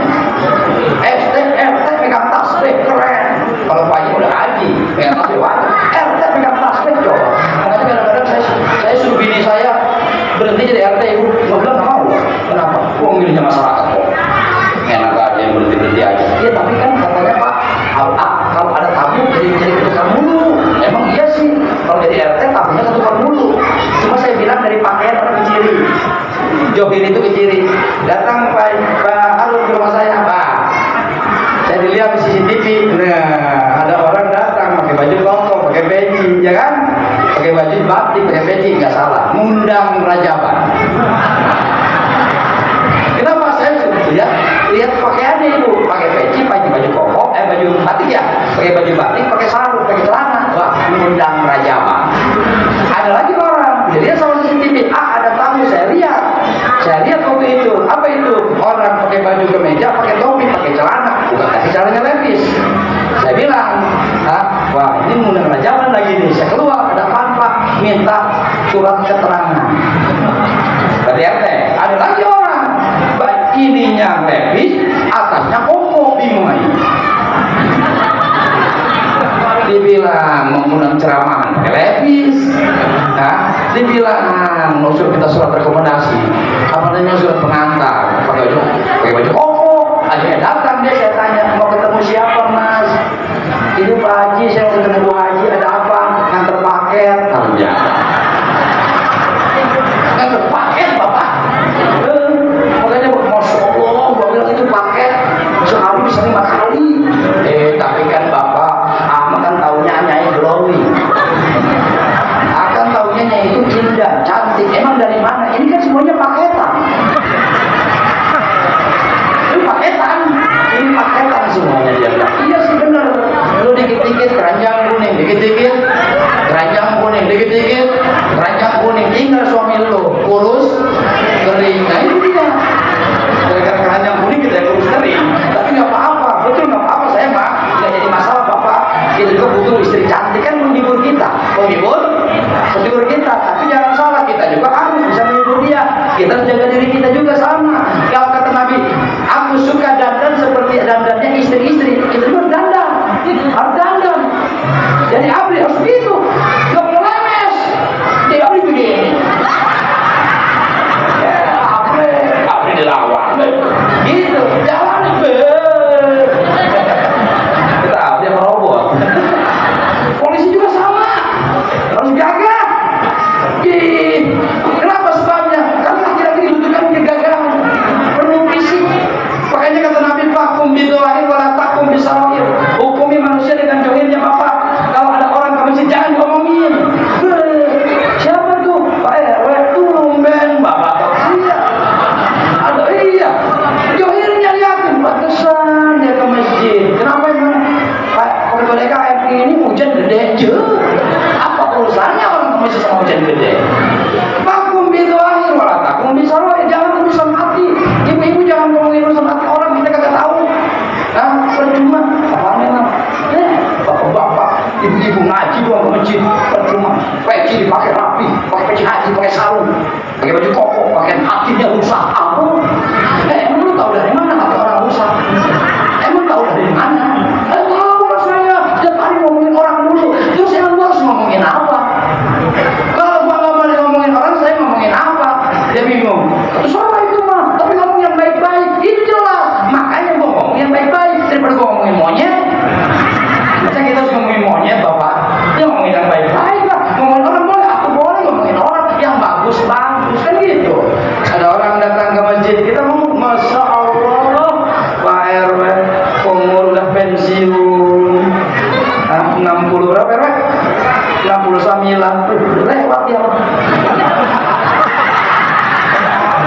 Johir itu ke kiri. Datang Pak Harun ke rumah saya, Pak. Saya dilihat di CCTV. Nah, ada orang datang pakai baju koko, pakai peci, ya kan? Pakai baju batik, pakai peci, nggak salah. Ngundang Rajaban. Kenapa saya lihat pakaiannya itu, pakai peci, pakai baju koko, baju batik ya, pakai baju batik, pakai sarung, pakai celana, wah, mengundang Rajaban. Ada lagi orang, jadi sama CCTV, ada tamu, saya lihat waktu itu, apa itu? Orang pakai baju kemeja, pakai topi, pakai celana, bukan kasih caranya levis. Saya bilang, wah ini mengundang Rajaban lagi nih. Saya keluar, ada Pak, minta surat keterangan. Berarti ada lagi orang, ininya levis, atasnya koko, bingung aja. Dibilang mengundang ceramahan pakai levis, dibilang mau suruh kita surat rekomendasi, apa namanya surat pengantar, pakai baju koko. Akhirnya datang dia, saya tanya mau ketemu siapa Mas? Ini Pak Haji, saya mau ketemu Bu Haji, ada apa? Nganter paket, ya. Nganter paket Bapak. Makanya Masya Allah, gua bilang itu paket sehari bisa 5 kali. Tapi kan Bapak Ahmad kan taunya Nyai glowing. Akan taunya Nyai itu indah, cantik. Emang dari mana? Ini kan semuanya paketan. Ini paketan semuanya dia bilang. Iya sih benar. Lu dikit-dikit keranjang kuning, dikit-dikit keranjang kuning, dikit-dikit keranjang kuning. Tinggal suami lu kurus kering. Nah itu dia. Gara-gara keranjang kuning kita kurus kering. Tapi nggak apa-apa, betul nggak apa-apa. Saya mah nggak jadi masalah Bapak. Kita juga butuh istri cantik kan menghibur kita, menghibur kita. Tapi jangan salah, kita juga harus bisa menghibur dia. Kita harus jaga diri kita juga sama. Kalau kata Nabi, aku suka dandan seperti dandannya istri-istri. Kita juga harus dandan. Jadi abdi harus begitu. Gak boleh lemes. Dia abdi begini. Abdi dilawan. Gitu. Jalan kita abdi sama robot. Polisi juga sama. Harus jaga. Kenapa sebabnya? Karena laki-laki dibutuhkan kegagalan. Perlu fisik. Makanya kata Nabi, fakum bidzahir wala takum bisawir. Hukumi manusia dengan johirnya Bapak. Kalau ada orang ke masjid jangan ngomongin. Siapa tuh? Pak RW tumben Bapak tausia. Ada iya. Johirnya lihatin, pantesan dia ke masjid. Kenapa emang? Pak, kalau DKM ini hujan gede aja. Apa urusannya orang ke masjid sama hujan gede? Fakum bidzahir wala takum bisawir. Jangan urusan hati. Ibu-ibu jangan ngomongin urusan hati orang, kita kagak tahu. Percuma. Apanya? Bapak-bapak, ibu-ibu ngaji doang ke masjid, percuma. Peci dipakai rapi, pakai peci haji, pakai sarung, pakai baju koko, pakai hatinya rusak. Apa? Lu tahu dari mana hati orang rusak? Emang tahu dari mana? Tahu lah saya. Setiap hari ngomongin orang dulu. Terus emang gua harus ngomongin apa? Kalau gua nggak boleh ngomongin orang, saya ngomongin apa? Dia bingung. Salah itu mah. Tapi ngomong yang baik-baik, itu jelas. Makanya gua ngomong yang baik-baik daripada gua ngomongin monyet. Masa kita harus ngomongin monyet, Bapak? Ya ngomongin yang baik-baik lah. Ngomongin orang boleh, aku boleh ngomongin orang yang bagus-bagus kan gitu. Ada orang datang ke masjid, kita ngomong, Masya Allah, Pak RW, umur udah pensiun. 60 berapa RW? 69. Lewat ya.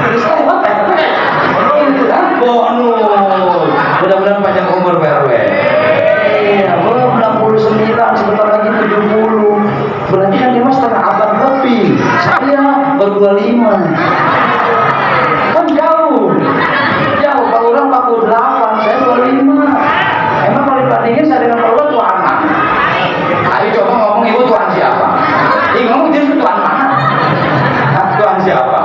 Terus lewat RW. Itu kan bonus. Mudah-mudahan panjang umur Pak RW. Iya, 69, sebentar lagi 70. Berarti kan dia setengah abad lebih. Saya baru 25. Kan jauh. Kalau orang 48, saya 25. Emang kalau dibandingin saya dengan orang tua anak. Ayo coba ngomong ibu tuan siapa? Ngomong dia tuan mana? Tuan siapa?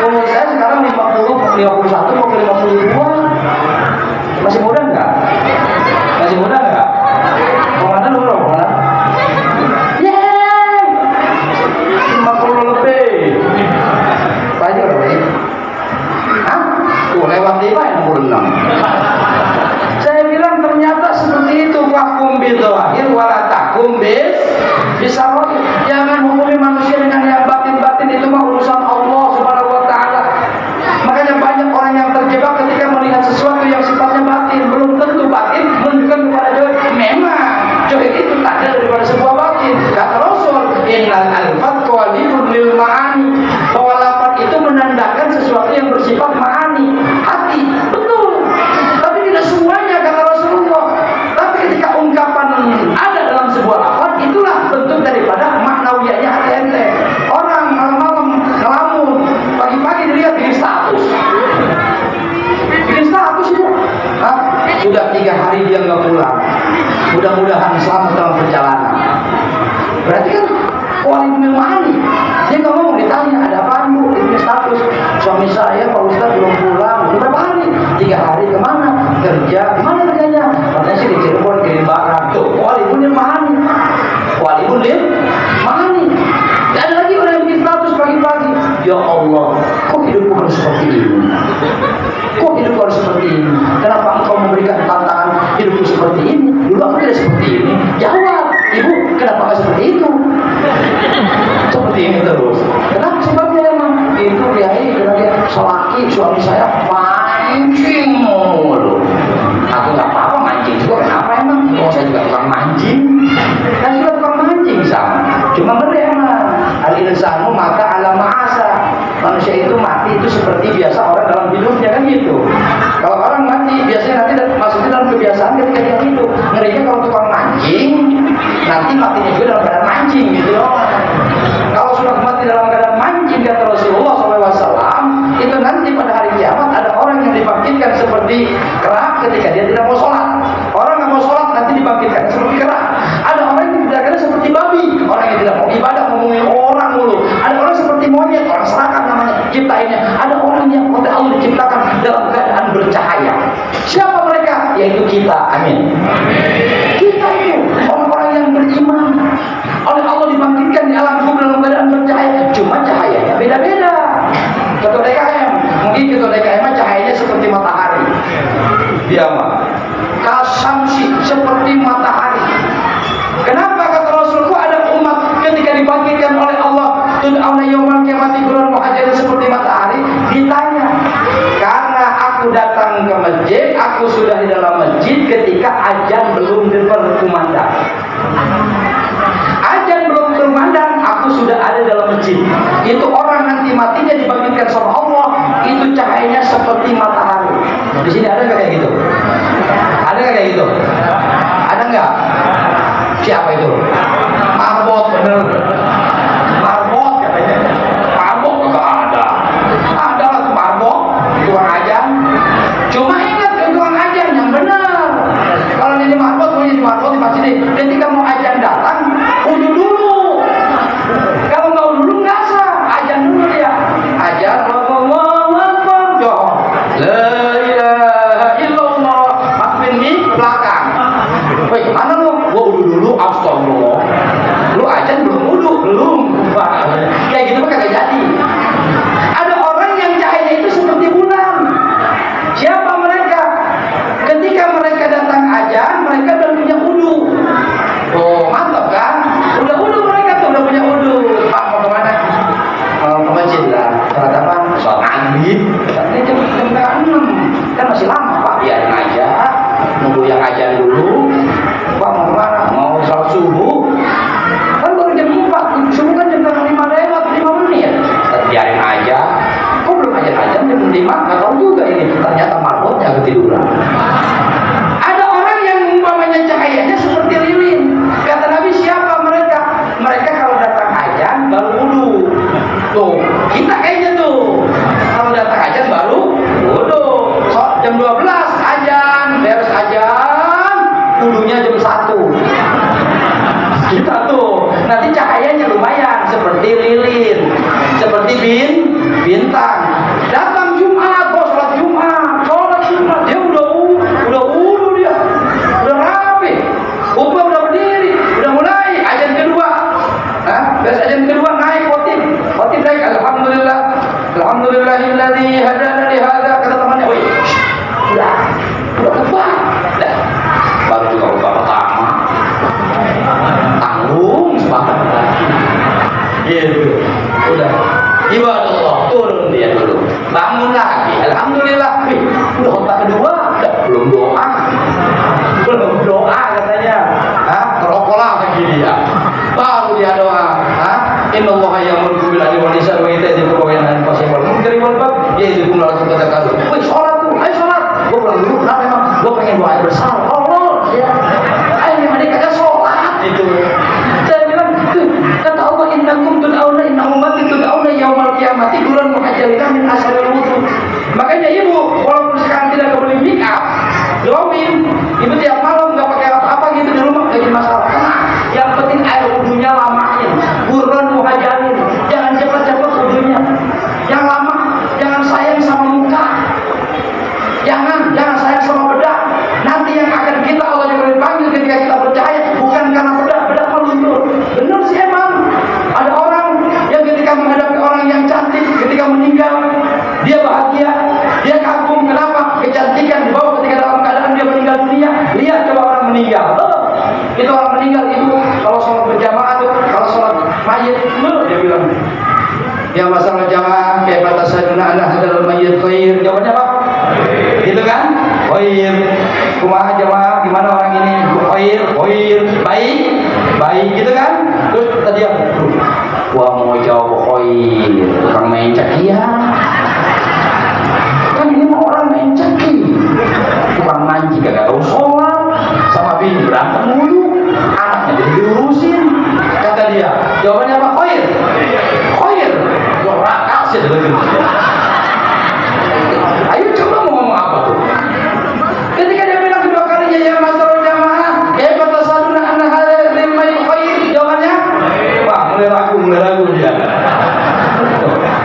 Umur saya sekarang 50, 51, mau ke 52. Masih muda enggak? Masih muda enggak? Komandan umur berapa? Yeay! 50 lebih. Pak Haji ditanya, ada apa Bu? Ini status suami saya Pak Ustadz belum pulang. Berapa hari? 3 hari. Kemana? Kerja. Kemana kerjanya? Katanya sih di Cirebon, kirim barang. Tuh, walibun dia mahani. Walibun dia mahani. Gak ada lagi orang yang bikin status pagi-pagi. Ya Allah, kok hidupku harus seperti ini? Kok hidupku harus seperti ini? Kenapa engkau memberikan tantangan hidupku seperti ini? Dulu aku tidak seperti ini. Jawab, Ibu, kenapa gak seperti itu? Seperti ini terus. Kenapa sebabnya emang? Itu dia selaki suami saya mancing mulu. Aku gak apa-apa mancing juga. Kenapa emang? Oh, saya juga tukang mancing. Kan juga tukang mancing sama. Cuma emang al-insanu maka ala ma'asa. Manusia itu mati itu seperti biasa orang dalam hidupnya kan gitu. Kalau orang mati biasanya nanti maksudnya dalam kebiasaan ketika dia hidup. Ngerinya kalau tukang mancing nanti matinya juga dalam keadaan mancing gitu. Kalau sudah mati dalam keadaan mancing kata Rasulullah SAW, itu nanti pada hari kiamat ada orang yang dibangkitkan seperti kerak ketika dia tidak mau sholat. Orang nggak mau sholat nanti dibangkitkan seperti kerak. Ada orang yang tidak seperti babi, orang yang tidak mau ibadah ngomongin orang mulu. Ada orang seperti monyet, orang serakah namanya ciptainnya. Ada orang yang oleh Allah diciptakan dalam keadaan bercahaya. Siapa mereka? Yaitu kita. Amin. Kita itu orang-orang yang beriman. Oleh Allah dibangkitkan di alam kubur dalam keadaan bercahaya. Cuma cahayanya beda-beda. Ketua DKM, mungkin ketua DKM cahayanya seperti matahari. Dia mah kasamsi seperti matahari. Kenapa kata Rasulullah ada umat ketika dibangkitkan oleh Allah tud'auna yaumal qiyamati ghurran muhajjalin seperti matahari? Ditanya, karena aku datang ke masjid, aku sudah di dalam masjid ketika azan belum berkumandang. Azan belum berkumandang, aku sudah ada dalam masjid. Itu orang nanti matinya dibangkitkan sama Allah, itu cahayanya seperti matahari. Di sini ada nggak kayak gitu? Ada nggak kayak gitu? Ada nggak? Siapa itu? Marbot, bener. Marbot katanya. Marbot nggak ada. Ada lah tuh marbot, tukang ajan. Cuma ingat tukang ajan yang benar. Kalau ini marbot, mau jadi marbot di masjid. Ketika mau ajan datang, udah dulu. Kalau nggak dulu nggak sah. Ajan dulu dia. Ajan, Allahu Akbar. La ilaha illallah. Makin di belakang. Woi, mana lu? Gua udah dulu, astagfirullah. Lu ajan belum udah, belum. Wah, kayak gitu mah kagak jadi. Ada orang yang cahaya itu seperti bulan. Siapa mereka? Ketika mereka datang ajan, mereka udah punya wudu. Oh, mantap kan? Udah wudu mereka tuh udah punya wudu. Pak mau kemana? Mau ke masjid lah. Sholat apa? Sholat maghrib. Ini jam 6. Kan masih lama Pak. Biarin aja. Nunggu yang ajan dulu. Pak mau kemana? Mau sholat subuh? Kan baru jam 4. Subuh kan jam 5 lewat 5 menit. Biarin aja. Kok belum ajan jam 5? Nggak tahu juga ini. Ternyata marbotnya ketiduran. Ada orang yang umpamanya cahayanya seperti lilin. Kata Nabi, siapa mereka? Mereka kalau datang ajan baru wudu. Tuh, kita kayaknya tuh. Kalau datang ajan baru wudu. So, jam 12 ajan, beres ajan, wudunya jam 1. Kita tuh, nanti cahayanya lumayan seperti lilin, seperti bintang. Datang Jumat, bos sholat Jumat, dia udah wudu dia, udah rapi, khutbah udah berdiri, udah mulai ajan kedua. Beres ajan kedua naik khotib naik, alhamdulillahilladzi hadana li hadza, kata temannya, woi, udah khutbah, baru juga khutbah pertama, tanggung sepakat lagi, gitu, udah, ibadallah turun dia dulu, bangun lagi, alhamdulillah, udah khutbah kedua, belum doa katanya, kerokolah lagi dia, baru dia doa, innallaha ya'muru bil adli wal ihsani wa ita'i dzil qurba wa yanha 'anil fahsya'i wal munkari wal baghi ya'idukum la'allakum tadhakkarun. Woi, sholat tuh, ayo sholat. Gua pulang dulu, kenapa emang? Gua pengen doa bersama. Allah, ya. Ayo memang dia kagak sholat itu. Saya bilang, tuh, kata Allah, innakum tud'auna inna ummati tud'auna yaumal qiyamati ghurran muhajjalin min asharil wudu. Makanya ibu, walaupun sekarang tidak boleh make up, doain. Ibu tiap malam enggak pakai apa-apa gitu di rumah, enggak jadi masalah. Yang penting air wudunya lamain. Ghurran muhajjalin. Jangan cepat-cepat wudu sahabat jamaah, kaifa tasaduna anna hadzal mayyit khair? Jawabannya apa? Gitu kan? Khair. Kumaha jamaah, gimana orang ini? Khair, khair, baik, baik gitu kan? Terus tadi ya, gua mau jawab khair, orang main cekian. Kan ini mah orang main ceki, tukang ngaji gak tahu sholat, sama bini berantem mulu, anaknya jadi diurusin. Kata dia, jawabannya apa? Khair, khair, dorak kasih dulu. Ayo coba mau ngomong apa tuh? Ketika dia bilang kedua kalinya ya masalah jamaah, kaifa tasaduna anna hadzal mayyit khair? Jawabannya, wah mulai ragu dia.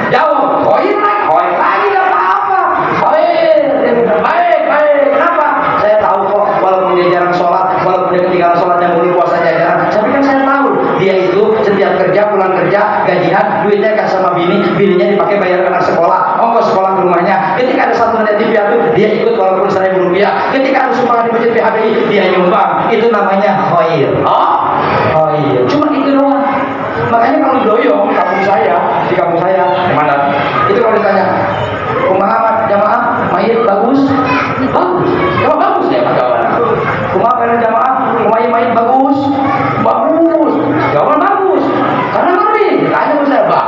Jawab, khair lagi gak apa-apa. Khair, baik, baik. Kenapa? Saya tahu kok, walaupun dia jarang sholat, walaupun dia ketinggalan sholat yang mulu puasanya jarang, tapi kan saya tahu dia itu setiap kerja, pulang kerja, gajian, duitnya kasih sama bininya dipakai bayar anak sekolah, ongkos sekolah ke rumahnya. Ketika ada satu yatim piatu, dia ikut walaupun 1.000 rupiah. Ketika ada sumbangan di masjid PHBI, dia nyumbang. Itu namanya khair. Oh, khair. Cuma itu doang. Makanya kalau doyong di kampung saya, mana? Itu kalau ditanya, kumaha jamaah mayit bagus, bagus. Kalau bagus ya kawan. Kumaha kalian jamaah, mayit bagus, bagus. Jawaban bagus. Karena ngeri. Tanya ke saya, Pak.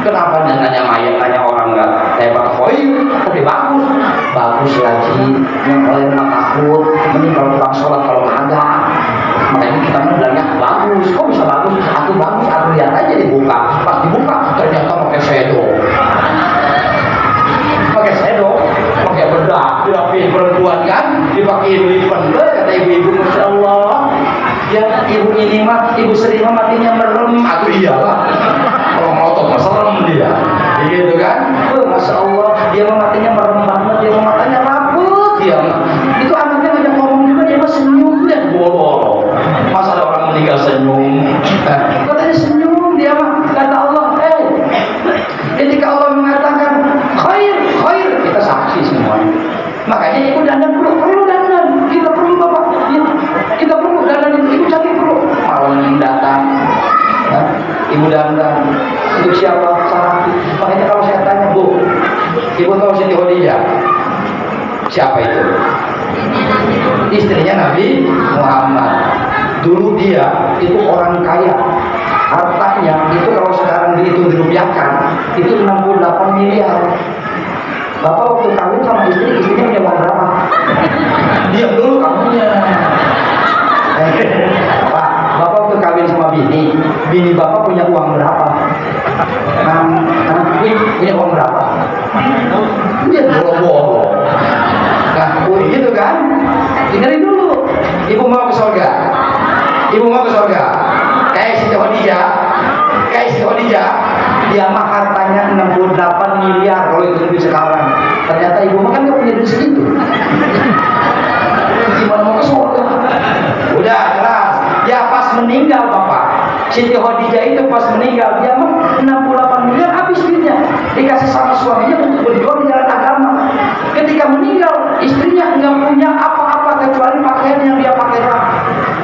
Kenapa nanya mayat, nanya orang nggak hebat khair, tapi bagus, bagus lagi. Yang kalian mah takut, mending kalau pulang sholat kalau kagak. Makanya kita bilangnya bagus. Kok bisa bagus? Aku bagus, aku lihat aja dibuka. Pas dibuka ternyata pakai shadow, pakai bedak, dirapiin perempuan kan, dipakein lipan. Kata ibu-ibu, masya Allah, ya ibu ini mah, ibu Sri mah matinya merem. Aku iyalah. Kalau ngotot mah serem dia, gitu kan? Masya Allah, dia mah matinya merem banget, dia mah matanya rapet, dia mah. Itu anaknya ngajak ngomong juga, dia mah senyum dan bolo. Masa ada orang meninggal senyum? Katanya senyum, dia mah. Kata Allah, ketika Allah mengatakan khair, khair, kita saksi semuanya. Makanya ibu dandan perlu dandan. Kita perlu bapak, ya, kita perlu dandan itu. Ibu cantik perlu. Malam datang, ya, ibu dandan. Untuk siapa? Sarati. Makanya kalau saya tanya, Bu, ibu tahu Siti Khadijah? Siapa itu? Istrinya Nabi Muhammad. Dulu dia itu orang kaya. Hartanya itu kalau sekarang dihitung dirupiahkan itu 68 miliar. Bapak waktu kawin sama istrinya punya uang berapa? Diam dulu kamunya. Pak, bapak waktu kawin sama bini bapak punya uang berapa? Punya uang berapa? Dia boro-boro. Nah, gitu kan? Dengerin dulu. Ibu mau ke surga. Kayak Siti Khadijah, dia mah hartanya 68 miliar kalau itu duit sekarang. Ternyata ibu mah kan gak punya duit segitu. Gimana mau ke surga? Udah jelas. Ya pas meninggal bapak, Siti Khadijah itu pas meninggal dia mah 68 miliar habis duitnya. Dikasih sama suaminya untuk berjuang di jalan agama. Ketika meninggal, istrinya nggak punya apa-apa kecuali pakaian yang dia pakai.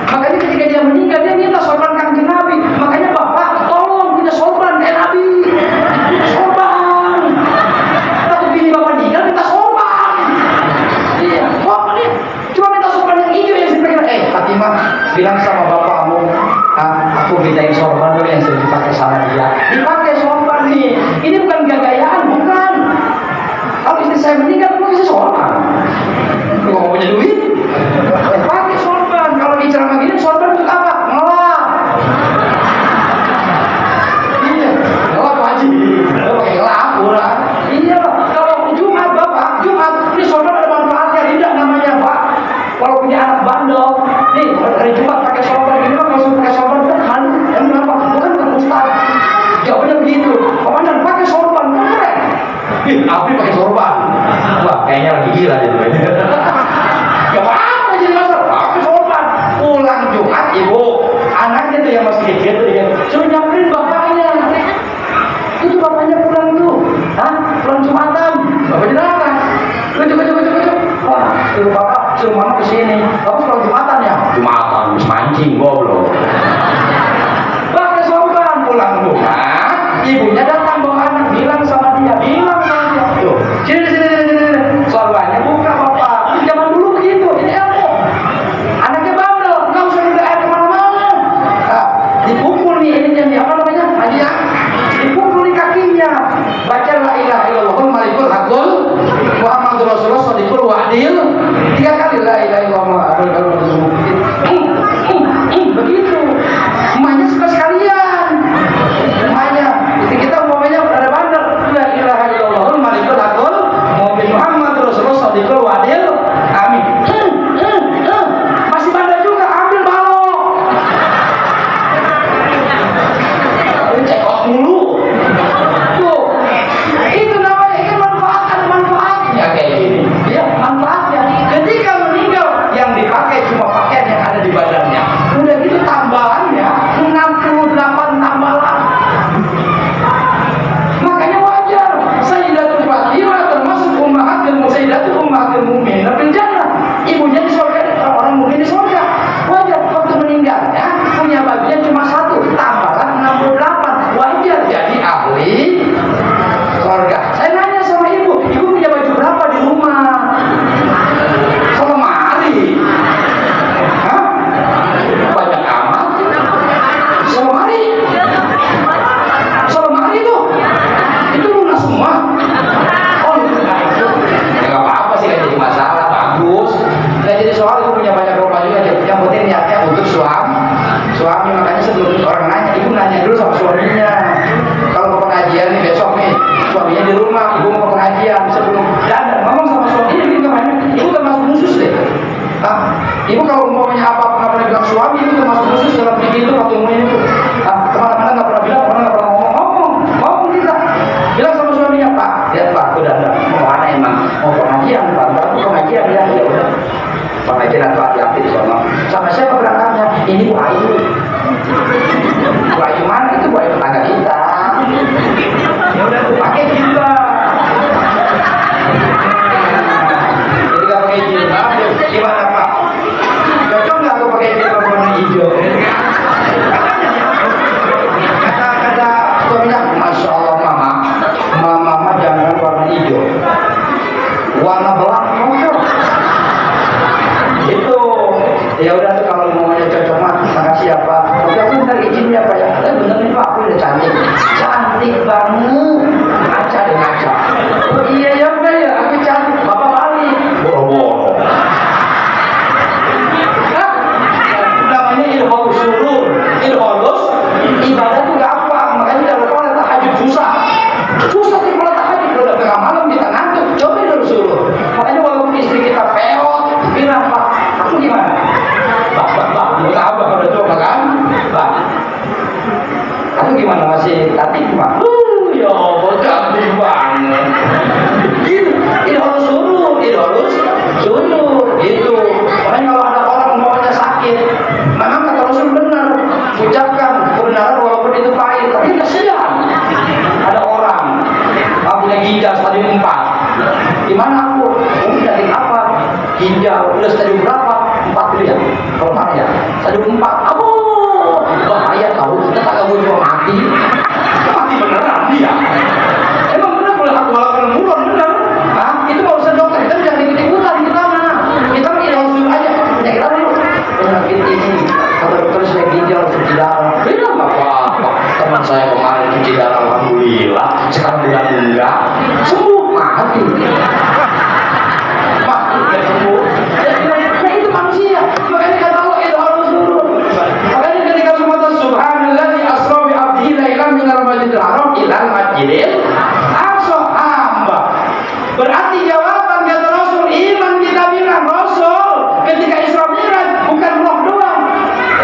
Makanya ketika dia meninggal dia minta sorban Kanjeng Nabi. Makanya bapak tolong punya sorban kayak Nabi. Sorban. Takut bini bapak meninggal minta sorban. Iya. Bapak nih cuma minta sorban yang hijau yang dipakai. Fatimah bilang sama bapakmu, aku bedain sorban dulu yang sering dipakai sama dia. Dipakai sorban nih. Ini bukan gaya-gayaan, bukan. Kalau istri saya meninggal mau kasih sorban. Kalau mau punya duit, pakai sorban. Kalau di ceramah gini sorban untuk apa? Ngelap. Iya, ngelap haji. Pakai ngelap, murah. Iya, kalau Jumat bapak, ini sorban ada manfaatnya. Tidak namanya pak. Kalau punya anak bandel, nih hari Jumat pakai sorban. Ini mah kalau pakai sorban kan halu. Dan kenapa? Bukan ustaz. Jawabnya begitu. Komandan pakai sorban, keren. Abdi pakai sorban. Wah, kayaknya lagi gila dia tuh. Gak apa-apa jadi masalah. Pakai sorban. Pulang Jumat ibu, anaknya tuh yang masih kecil tuh dia suruh nyamperin bapaknya. Itu bapaknya pulang tuh. Pulang Jumatan. Bapaknya datang. Cuk. Wah, suruh bapak, suruh mama kesini. Kamu pulang Jumatan ya? Jumatan, habis mancing goblok. Pakai sorban pulang rumah. Ibunya datang bawa anak bilang pengajian atau hati-hati di sana. Sama siapa berangkatnya? Ini Bu Ayu. Bu Ayu mana? Itu Bu Ayu tetangga kita. Ya udah tuh pakai kita. Jadi nggak pakai jilbab, gimana Pak? Cocok nggak aku pakai jilbab warna hijau? Kata suaminya, Masya Allah mama jangan warna hijau, warna belang cocok. Itu ya udah tuh kalau maunya cocok mah makasih ya Pak. Tapi aku minta izin ya Pak ya. Bener nih Pak, aku udah cantik banget. Ngaca deh ngaca. Oh iya ya udah ya, aku cantik. Bapak balik. Boro-boro. Namanya ilham surur, ilholus. Ibadah tuh gampang, makanya kalau kau tahajud susah. Susah sih kalau tahajud, kalau udah tengah malam kita ngantuk. Coba dulu surur. Makanya walaupun istri kita peot, bilang Pak, aku gimana? Pak, bukan abah udah coba kan? Pak, aku gimana masih cantik Pak? Ya Allah, cantik banget. Gitu, ini harus surur, gitu. Makanya kalau ada orang maunya sakit, memang kata Rasul benar, ucapkan kebenaran walaupun itu pahit, tapi kasihan. Ada orang, punya ginjal stadium 4. Gimana aku? Dari apa? Ginjal udah stadium berapa? 4 dulu ya. Kalau mana ya? Stadium 4. Bahaya tahu. Kita tak gue cuma mati. Mati beneran dia. Emang bener boleh aku walaupun mulon bener. Hah? Itu mau usah dokter. Kita jangan ikut-ikutan kita mana? Kita harus dulu aja. Penyakit apa dulu? Penyakit ini. Kata dokter saya ginjal cuci darah. Bilang nggak apa-apa. Teman saya kemarin cuci darah alhamdulillah. Sekarang bilang enggak. Sembuh mati. Sembuh. Ya itu manusia. Makanya kata Allah itu harus dulu. Makanya ketika semua subhanallazi asra bi abdihi lailan minal masjidil haram ilal masjidil aqsa hamba. Berarti jawaban kata Rasul iman kita bilang Rasul ketika Isra Mi'raj bukan roh doang,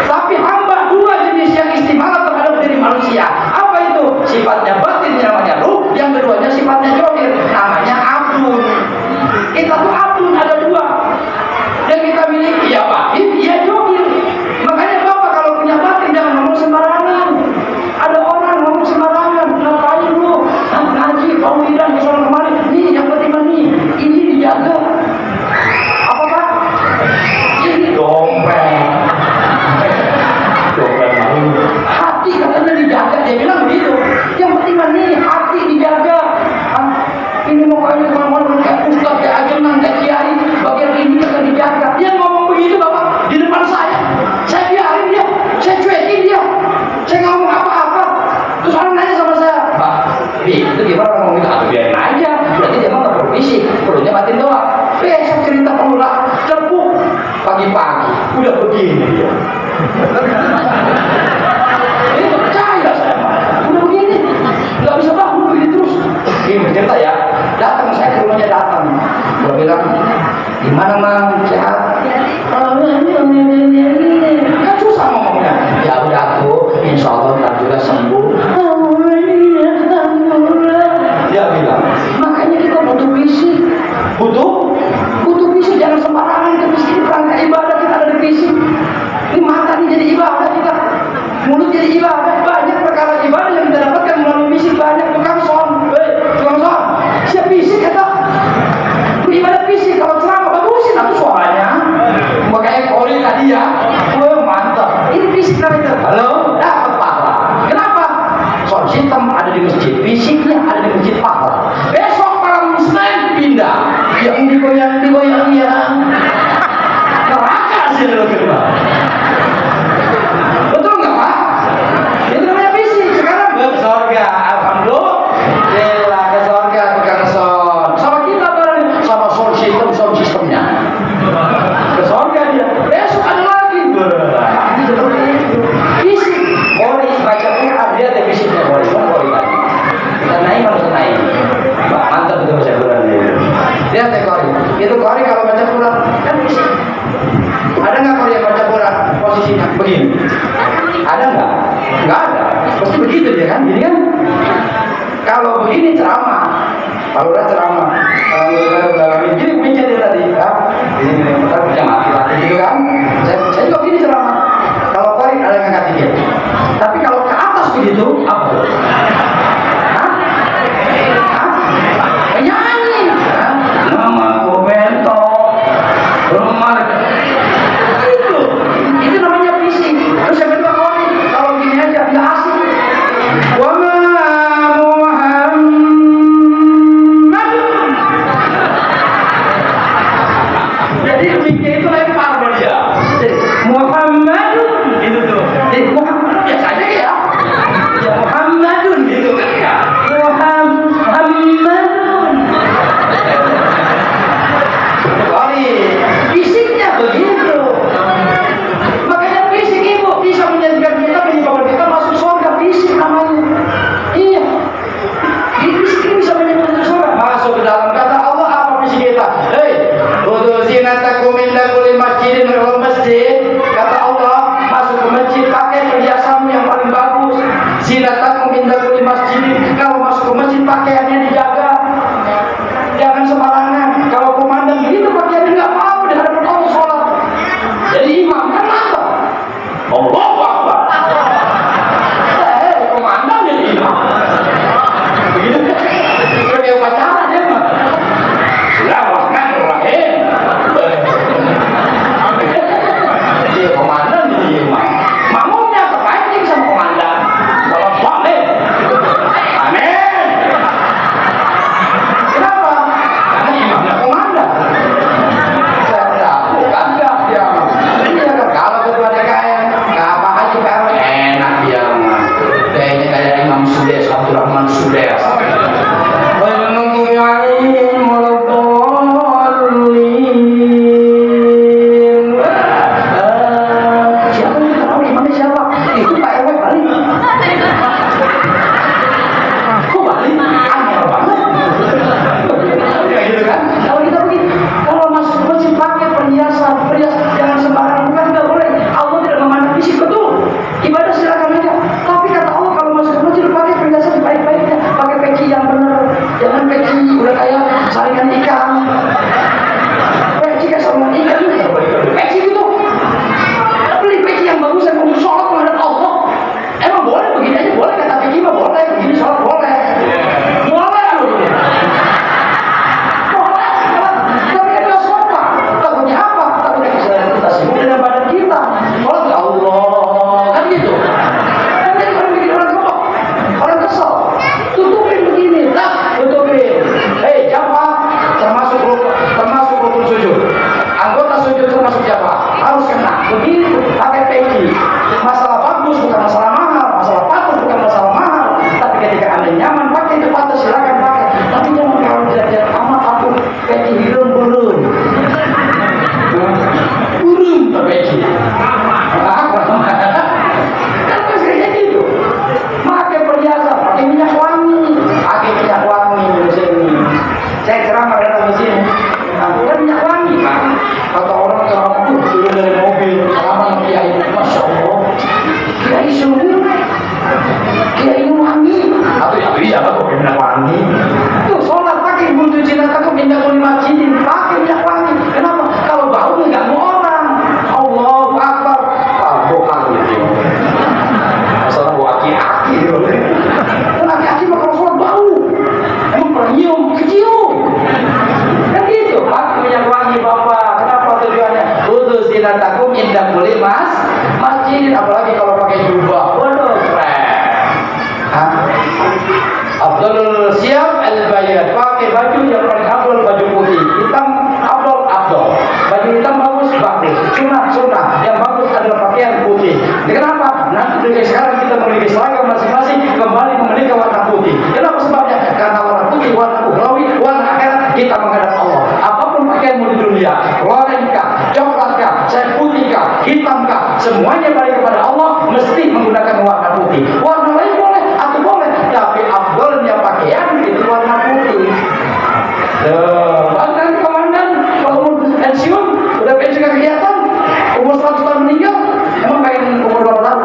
tapi hamba dua jenis yang istimewa terhadap diri manusia. Apa itu? Sifatnya batin namanya ruh, yang keduanya sifatnya zahir namanya abdun. Kita tuh abdun ada dua. Yang kita miliki ya batin, ya zahir. Makanya Bapak kalau punya batin jangan ngomong sembarangan. Ada orang ngomong sembarangan, ngapain lu? Ngaji, paulidan, misalnya kemarin. Nih yang penting nih, ini dijaga. Apa Pak? Ini dompet. Hati katanya dijaga, dia bilang begitu. Yang penting nih, hati dijaga. Ini mau kali kemana-mana kayak ustaz, kayak ajunan, kayak kiai, bagian ini akan dijaga. Dia ngomong begitu Bapak di depan saya biarin dia, saya cuekin dia, saya nggak ngomong apa-apa. Terus orang nanya sama saya, Pak, itu gimana ngomongin? Aku biarin aja, berarti dia mah nggak bervisi, perlunya batin doang. Besok cerita pengulang, tepuk pagi-pagi, udah begini dia. Ini nggak percaya saya, udah begini, nggak bisa bangun begini terus. Ini cerita ya, datang saya ke rumahnya datang, dia bilang, gimana Mang, sehat? Kan susah ngomongnya. Ya udah aku, insya Allah ntar juga sembuh. Dia bilang, makanya kita butuh fisik. Butuh fisik, jangan sembarangan ke fisik. Rangka ibadah kita ada di fisik. Ini mata ini jadi ibadah kita, mulut jadi ibadah. Banyak perkara ibadah yang kita dapatkan melalui fisik. Banyak tukang son, siap fisik kata. Ibadah fisik, kalau ceramah bagusin atau suaranya. Makanya kori tadi ya, mantap. Ini fisik tadi. Halo, dapat pahala. Kenapa? Sound system ada di masjid, fisiknya ada di masjid pahala. Besok malam Senin pindah, yang digoyang ya. Neraka sih lo kedua. Betul nggak Pak? Itu namanya fisik. Sekarang ke surga, alhamdulillah. Ke surga bukan sound. Sama kita bareng, sama sound systemnya. Ke surga dia. Besok ada lagi. Fisik. Kori baca Quran dia ada fisiknya kori tadi. Kita naik harus naik. Mantap itu baca Quran dia. Dia teh kori. Itu kori kalau baca Quran kan fisik. Ada nggak kori yang baca Quran posisinya begini? Ada nggak? Nggak ada. Pasti begitu dia kan? Gini kan? Kalau begini ceramah. Kalau udah ceramah, kalau gini mencet dia tadi, ya. Ini kita punya mati lah. gitu kan? Saya juga gini ceramah. Kalau korin ada yang ngangkat dikit. Tapi kalau ke atas begitu, apa? Hah? Penyanyi. Nama Bento. Rumah. Itu namanya fisik. Terus yang kedua korin. Kalau gini aja, nggak asik. Jadi miknya itu lempar dia. Muhammadun gitu tuh. Muhammad biasa aja ya. Ya Muhammadun gitu kan ya. Muhammadun. Kali fisiknya begitu. Makanya fisik ibu bisa menjadikan kita menyebabkan kita masuk surga fisik namanya. Iya. Fisik ini bisa menyebabkan surga masuk ke dalam kata Allah apa fisik kita? Hei, untuk zinatakum inda kulli masjidin wal masjid. Kata Allah, masuk ke masjid pakai perhiasanmu yang paling bagus. Zinatakum inda kulli masjidin. Kalau masuk ke masjid pakaiannya dijaga. Jangan sembarangan. Kalau komandan begitu pakaiannya enggak mau di hadapan Allah sholat. Jadi imam kan apa? Allahu Akbar. Komandan jadi imam. Begitu kan? Kayak upacara dia mah. Bismillahirrahmanirrahim. Dia komandan jadi imam. Makmumnya kepancing sama komandan. Kalau boleh. Amin. Kenapa? Karena imamnya komandan. Saya tahu kan enggak dia. Iya kan kalau ketua DKM enggak apa aja kan enak dia mah. Kayaknya kayak Imam Sudes, Abdurrahman Sudes. Apalagi kalau pakai jubah, waduh keren. Abdul siap al-bayat, pakai baju yang paling abdul, baju putih, hitam abdul. Baju hitam bagus, sunnah. Yang bagus adalah pakaian putih. Kenapa? Nanti dari sekarang kita memiliki seragam masing-masing kembali memiliki warna putih. Kenapa sebabnya? Karena warna putih, warna ukhrawi, warna akhirat kita menghadap Allah. Apapun pakaianmu di dunia, oranye-kah, coklat-kah, putih-kah, hitam-kah, semuanya balik kepada Allah, mesti menggunakan warna putih. Warna lain boleh atau boleh, tapi afdolnya pakaian itu warna putih. Bahkan komandan kalau mau pensiun, udah pensiun kegiatan, umur 100 tahun meninggal, emang pengen umur berapa tahun?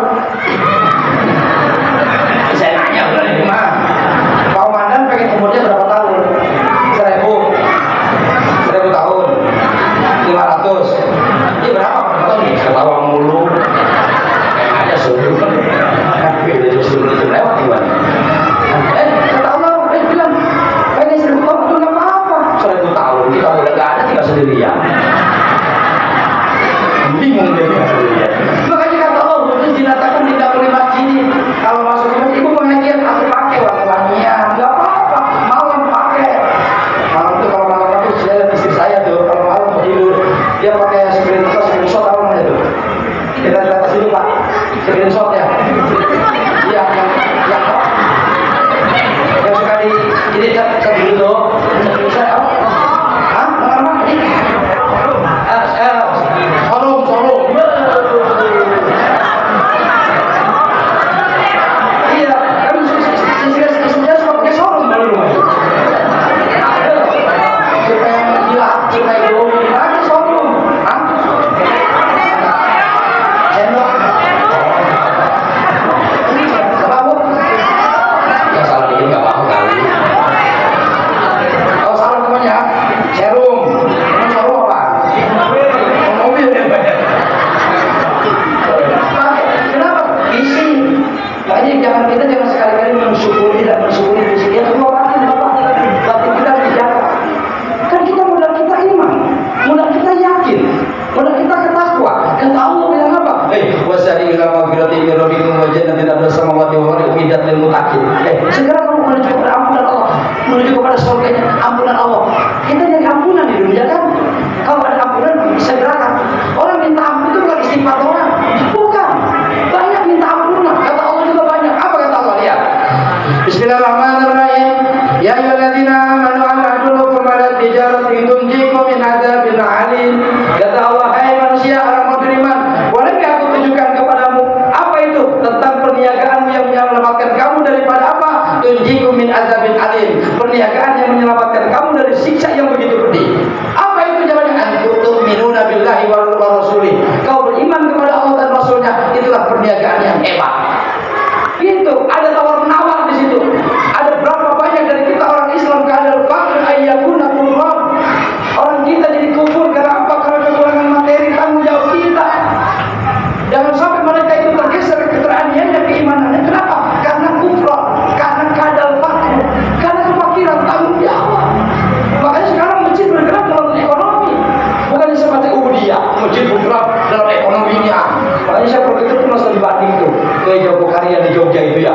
Saya nanya udah di mana? Komandan pengen umurnya berapa tahun? 1000 tahun, 500. Ini berapa? Saya dulu. Saya apa? Hah? Nama ini? Sorong. Iya, kan saya suka pakai sorong dari rumah. Supaya gila, supaya domi, pakai sorong. Hah? Sendok. Apa? Ya salah dikit nggak apa-apa kali. Kalau salah namanya serum. Emang serum apa? Mobil yang banyak. Kenapa? Isi. Makanya kita jangan sekali-kali mensyukuri dan mensyukuri di sini. Yang kedua batin apa? Batin kita harus dijaga. Kan kita modal kita iman, modal kita yakin, modal kita ketakwa. Kata Allah bilang apa? Wasari ila magfirati min rabbikum wa jannatin arduha samawati wal ardi uiddat lil muttaqin. Segera kamu menuju kepada ampunan Allah, menuju kepada surganya ampunan Allah. Kita nyari ampunan di dunia kan? Kalau ada ampunan segerakan. Orang minta ampun itu bukan istighfar doang, bukan. Banyak minta ampunan. Kata Allah juga banyak. Apa kata Allah? Lihat. Bismillahirrahmanirrahim. Ya ayyuhalladzina amanu an'budu fala tijaratan tunjikum min adzabin alim. Kata Allah, hai manusia orang beriman, bolehkah aku tunjukkan kepadamu apa itu tentang perniagaanmu yang menyelamatkan kamu daripada apa? Tunjikum min adzabin alim. Perniagaan yang menyelamatkan kamu dari siksa yang begitu pedih. Apa itu jawabannya? Antum minuna billahi wa rasulih. Kau beriman kepada Allah dan Rasulnya, itulah perniagaan yang hebat. Itu ada tawar menawar di situ. Ada berapa banyak dari kita orang Islam keadaan fakir ayyakuna kufar. Orang kita jadi kufur karena apa? Karena kekurangan materi, tanggung jawab kita. Jangan sampai mereka itu tergeser keteraniannya, keimanannya. Kenapa? Karena kufur, karena keadaan fakir, karena kefakiran tanggung jawab. Makanya sekarang masjid bergerak dalam ekonomi, bukan seperti ubudiyah. Masjid bergerak dalam ekonominya. Makanya saya pergi itu masa di Bandung itu, ke Jogokarian di Jogja itu ya.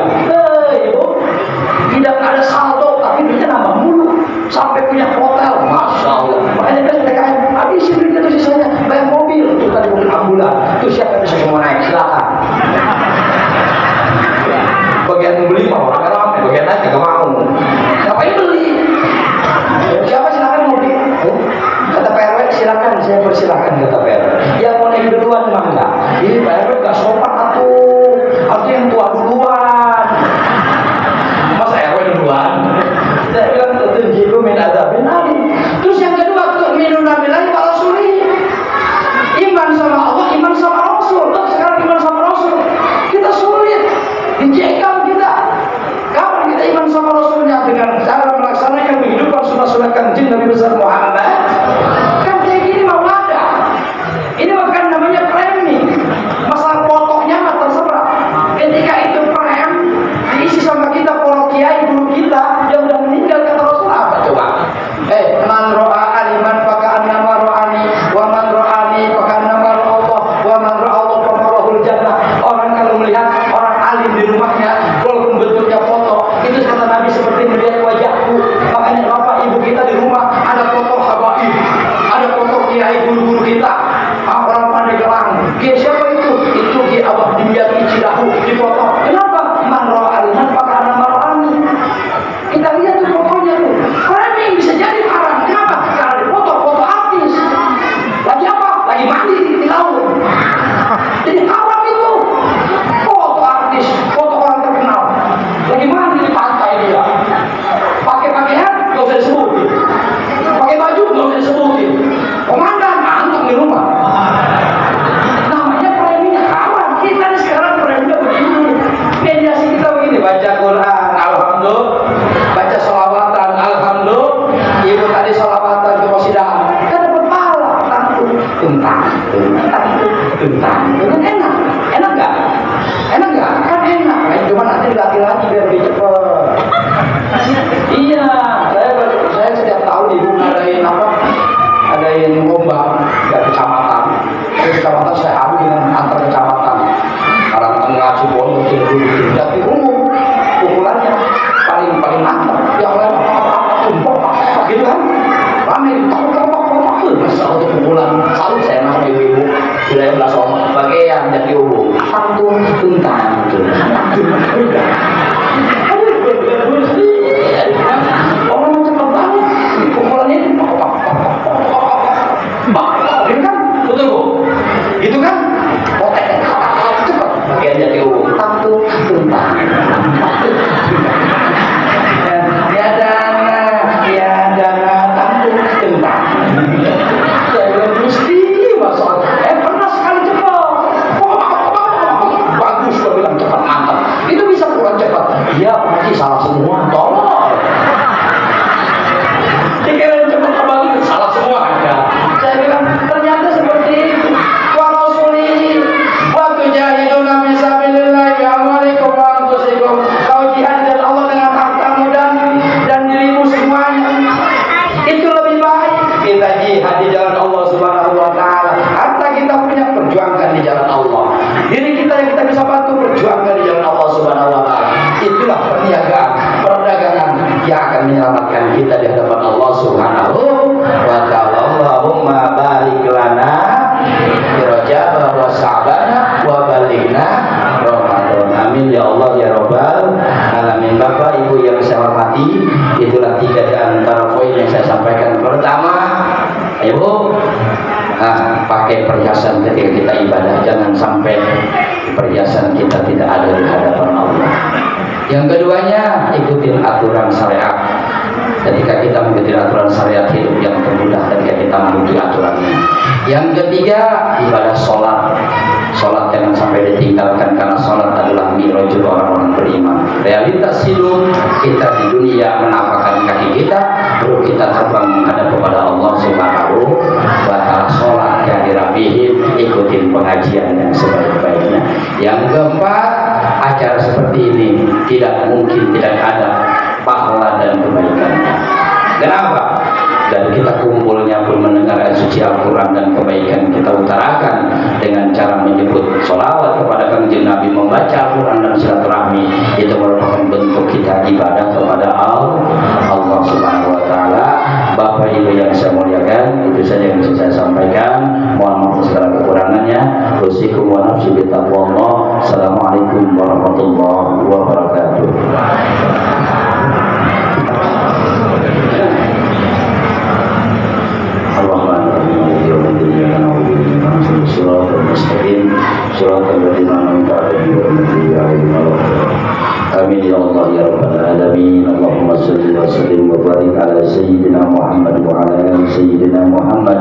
Tidak ada saldo, tapi duitnya nambah mulu. Sampai punya hotel, masya Allah. Makanya kan PKM, habisin duitnya itu sisanya, bayar mobil. Itu tadi mobil ambulan. Itu siapa bisa mau naik? Silakan. Bagian beli mah orang ramai, bagian naik nggak mau. Ngapain beli? Siapa silakan mau beli? Kata PRW silakan, saya persilakan kata PRW. Yang mau naik duluan mah enggak. Ini PRW nggak sopan atuh. Artinya yang tua duluan. Masa RW duluan? Saya bilang tunjikum min adzabin alim. Terus yang kedua, tu'minuna billahi wa rasulih. Iman sama Allah, iman sama Rasul. Loh, sekarang iman sama Rasul kita sulit, dijegal kita. Kapan kita iman sama Rasulnya? Dengan cara melaksanakan kehidupan sunnah-sunnah kanjeng Nabi besar Muhammad. Kan kayak gini mau ada. Ini bukan namanya framing. Masalah fotonya mah terserah. Ketika itu frame diisi sama kita para kiai guru kita yang udah meninggal, kata Rasul apa coba? Man ro'a aliman faka'annama ro'ani, wa man ro'ani faka'annama ro'allah, wa man ro'allah famarahul jannah. Orang kalau melihat orang alim di rumahnya, walaupun bentuknya foto, itu kata Nabi seperti melihat wajahku. Makanya bapak ibu kita di rumah ada foto habaib, ada foto kiai guru-guru kita, orang pandai gelang. Siapa itu? Itu Ki Abah Dimyat Icidahu di foto. Kenapa? Man ro'a aliman faka'annama ro'ani. Kita lihat tuh fotonya tuh. Framing bisa jadi haram. Kenapa? Karena di foto artis. Lagi apa? Lagi mandi di laut. Jadi haram itu. Foto artis, foto orang terkenal. Lagi mandi di pantai dia. Pakai pakaian nggak usah disebutin. Pakai baju nggak usah disebutin. Komandan anteng di rumah. Namanya framing haram. Kita sekarang framingnya begini. Mediasi kita begini. Baca Quran, alhamdulillah. Baca sholawatan, alhamdulillah. Ibu tadi sholawatan ke persidangan, kan dapat pahala. Tentang. Enak nggak? Kan enak. Cuma nanti laki-laki biar lebih cepat. Iya, saya setiap tahun ibu ngadain lomba dari kecamatan. Dari kecamatan saya adu dengan antar kecamatan. Karangtengah, Cibondo, Ciledug, jadi umum pukulannya paling mantap. Yang lain apa gitu kan? Ramai masa untuk pukulan selalu saya nama ibu-ibu sudah yang belas omong bagian jadi umum santun tentang orang kita di hadapan Allah Subhanahu wa ta'ala. Allahumma barik lana fi Rajab wa Sa'ban wa balighna Ramadan. Amin ya Allah ya Rabbal alamin. Bapak Ibu yang saya hormati, itulah 3 di antara poin yang saya sampaikan. Pertama, Ibu, pakai perhiasan ketika kita ibadah, jangan sampai perhiasan kita tidak ada di hadapan Allah. Yang keduanya, ikutin aturan syariat. Ketika kita mengikuti aturan syariat, hidup yang termudah ketika kita mengikuti aturannya. Yang ketiga, ibadah sholat. Sholat jangan sampai ditinggalkan, karena sholat adalah mirajul orang-orang beriman. Realitas hidup kita di dunia menapakkan kaki kita, perlu kita terbang menghadap kepada Allah Subhanahu wa ta'ala. Sholat yang dirapihin, ikutin pengajian yang sebaik-baiknya. Yang keempat, acara seperti ini tidak mungkin tidak ada pahala dan kebaikannya. Kenapa? Dan kita kumpulnya pun mendengarkan suci Al-Quran dan kebaikan kita utarakan dengan cara menyebut sholawat kepada Kanjeng Nabi, membaca Al-Quran dan silaturahmi. Itu merupakan bentuk kita ibadah kepada Allah Subhanahu wa ta'ala. Bapak Ibu yang saya muliakan, itu saja yang bisa saya sampaikan. Mohon maaf segala kekurangannya. Usikum wa nafsi bitaqwallah. Assalamualaikum warahmatullahi wabarakatuh. Amin ya Allah ya Rabbal alamin. Allahumma salli wa sallim wa barik ala sayyidina Muhammad wa ala ali sayyidina Muhammad.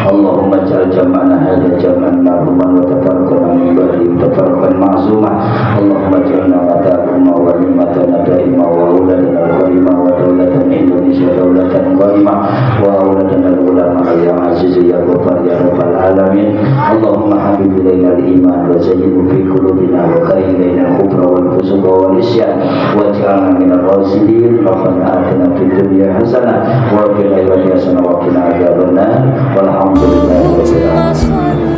Allahumma ja'al jam'ana hadha jam'an marhuman wa tafarraqana min ba'di tafarraqan ma'suma. Allahumma ja'alna mata'umma wa nimatan daima wa uladan al-qaimah wa dawlatan Indonesia dawlatan qaimah wa uladan al-ulama ya aziz ya ghafar ya Rabbal alamin. Allahumma habib ilaina al-iman wa zayyinhu fi qulubina wa karih ilaina al-kufra wal fusuq wal isyan waj'alna minal rasyidin. Rabbana atina fid dunya hasanah wa fil akhirati hasanah wa qina adzabannar. Walhamdulillahi rabbil alamin.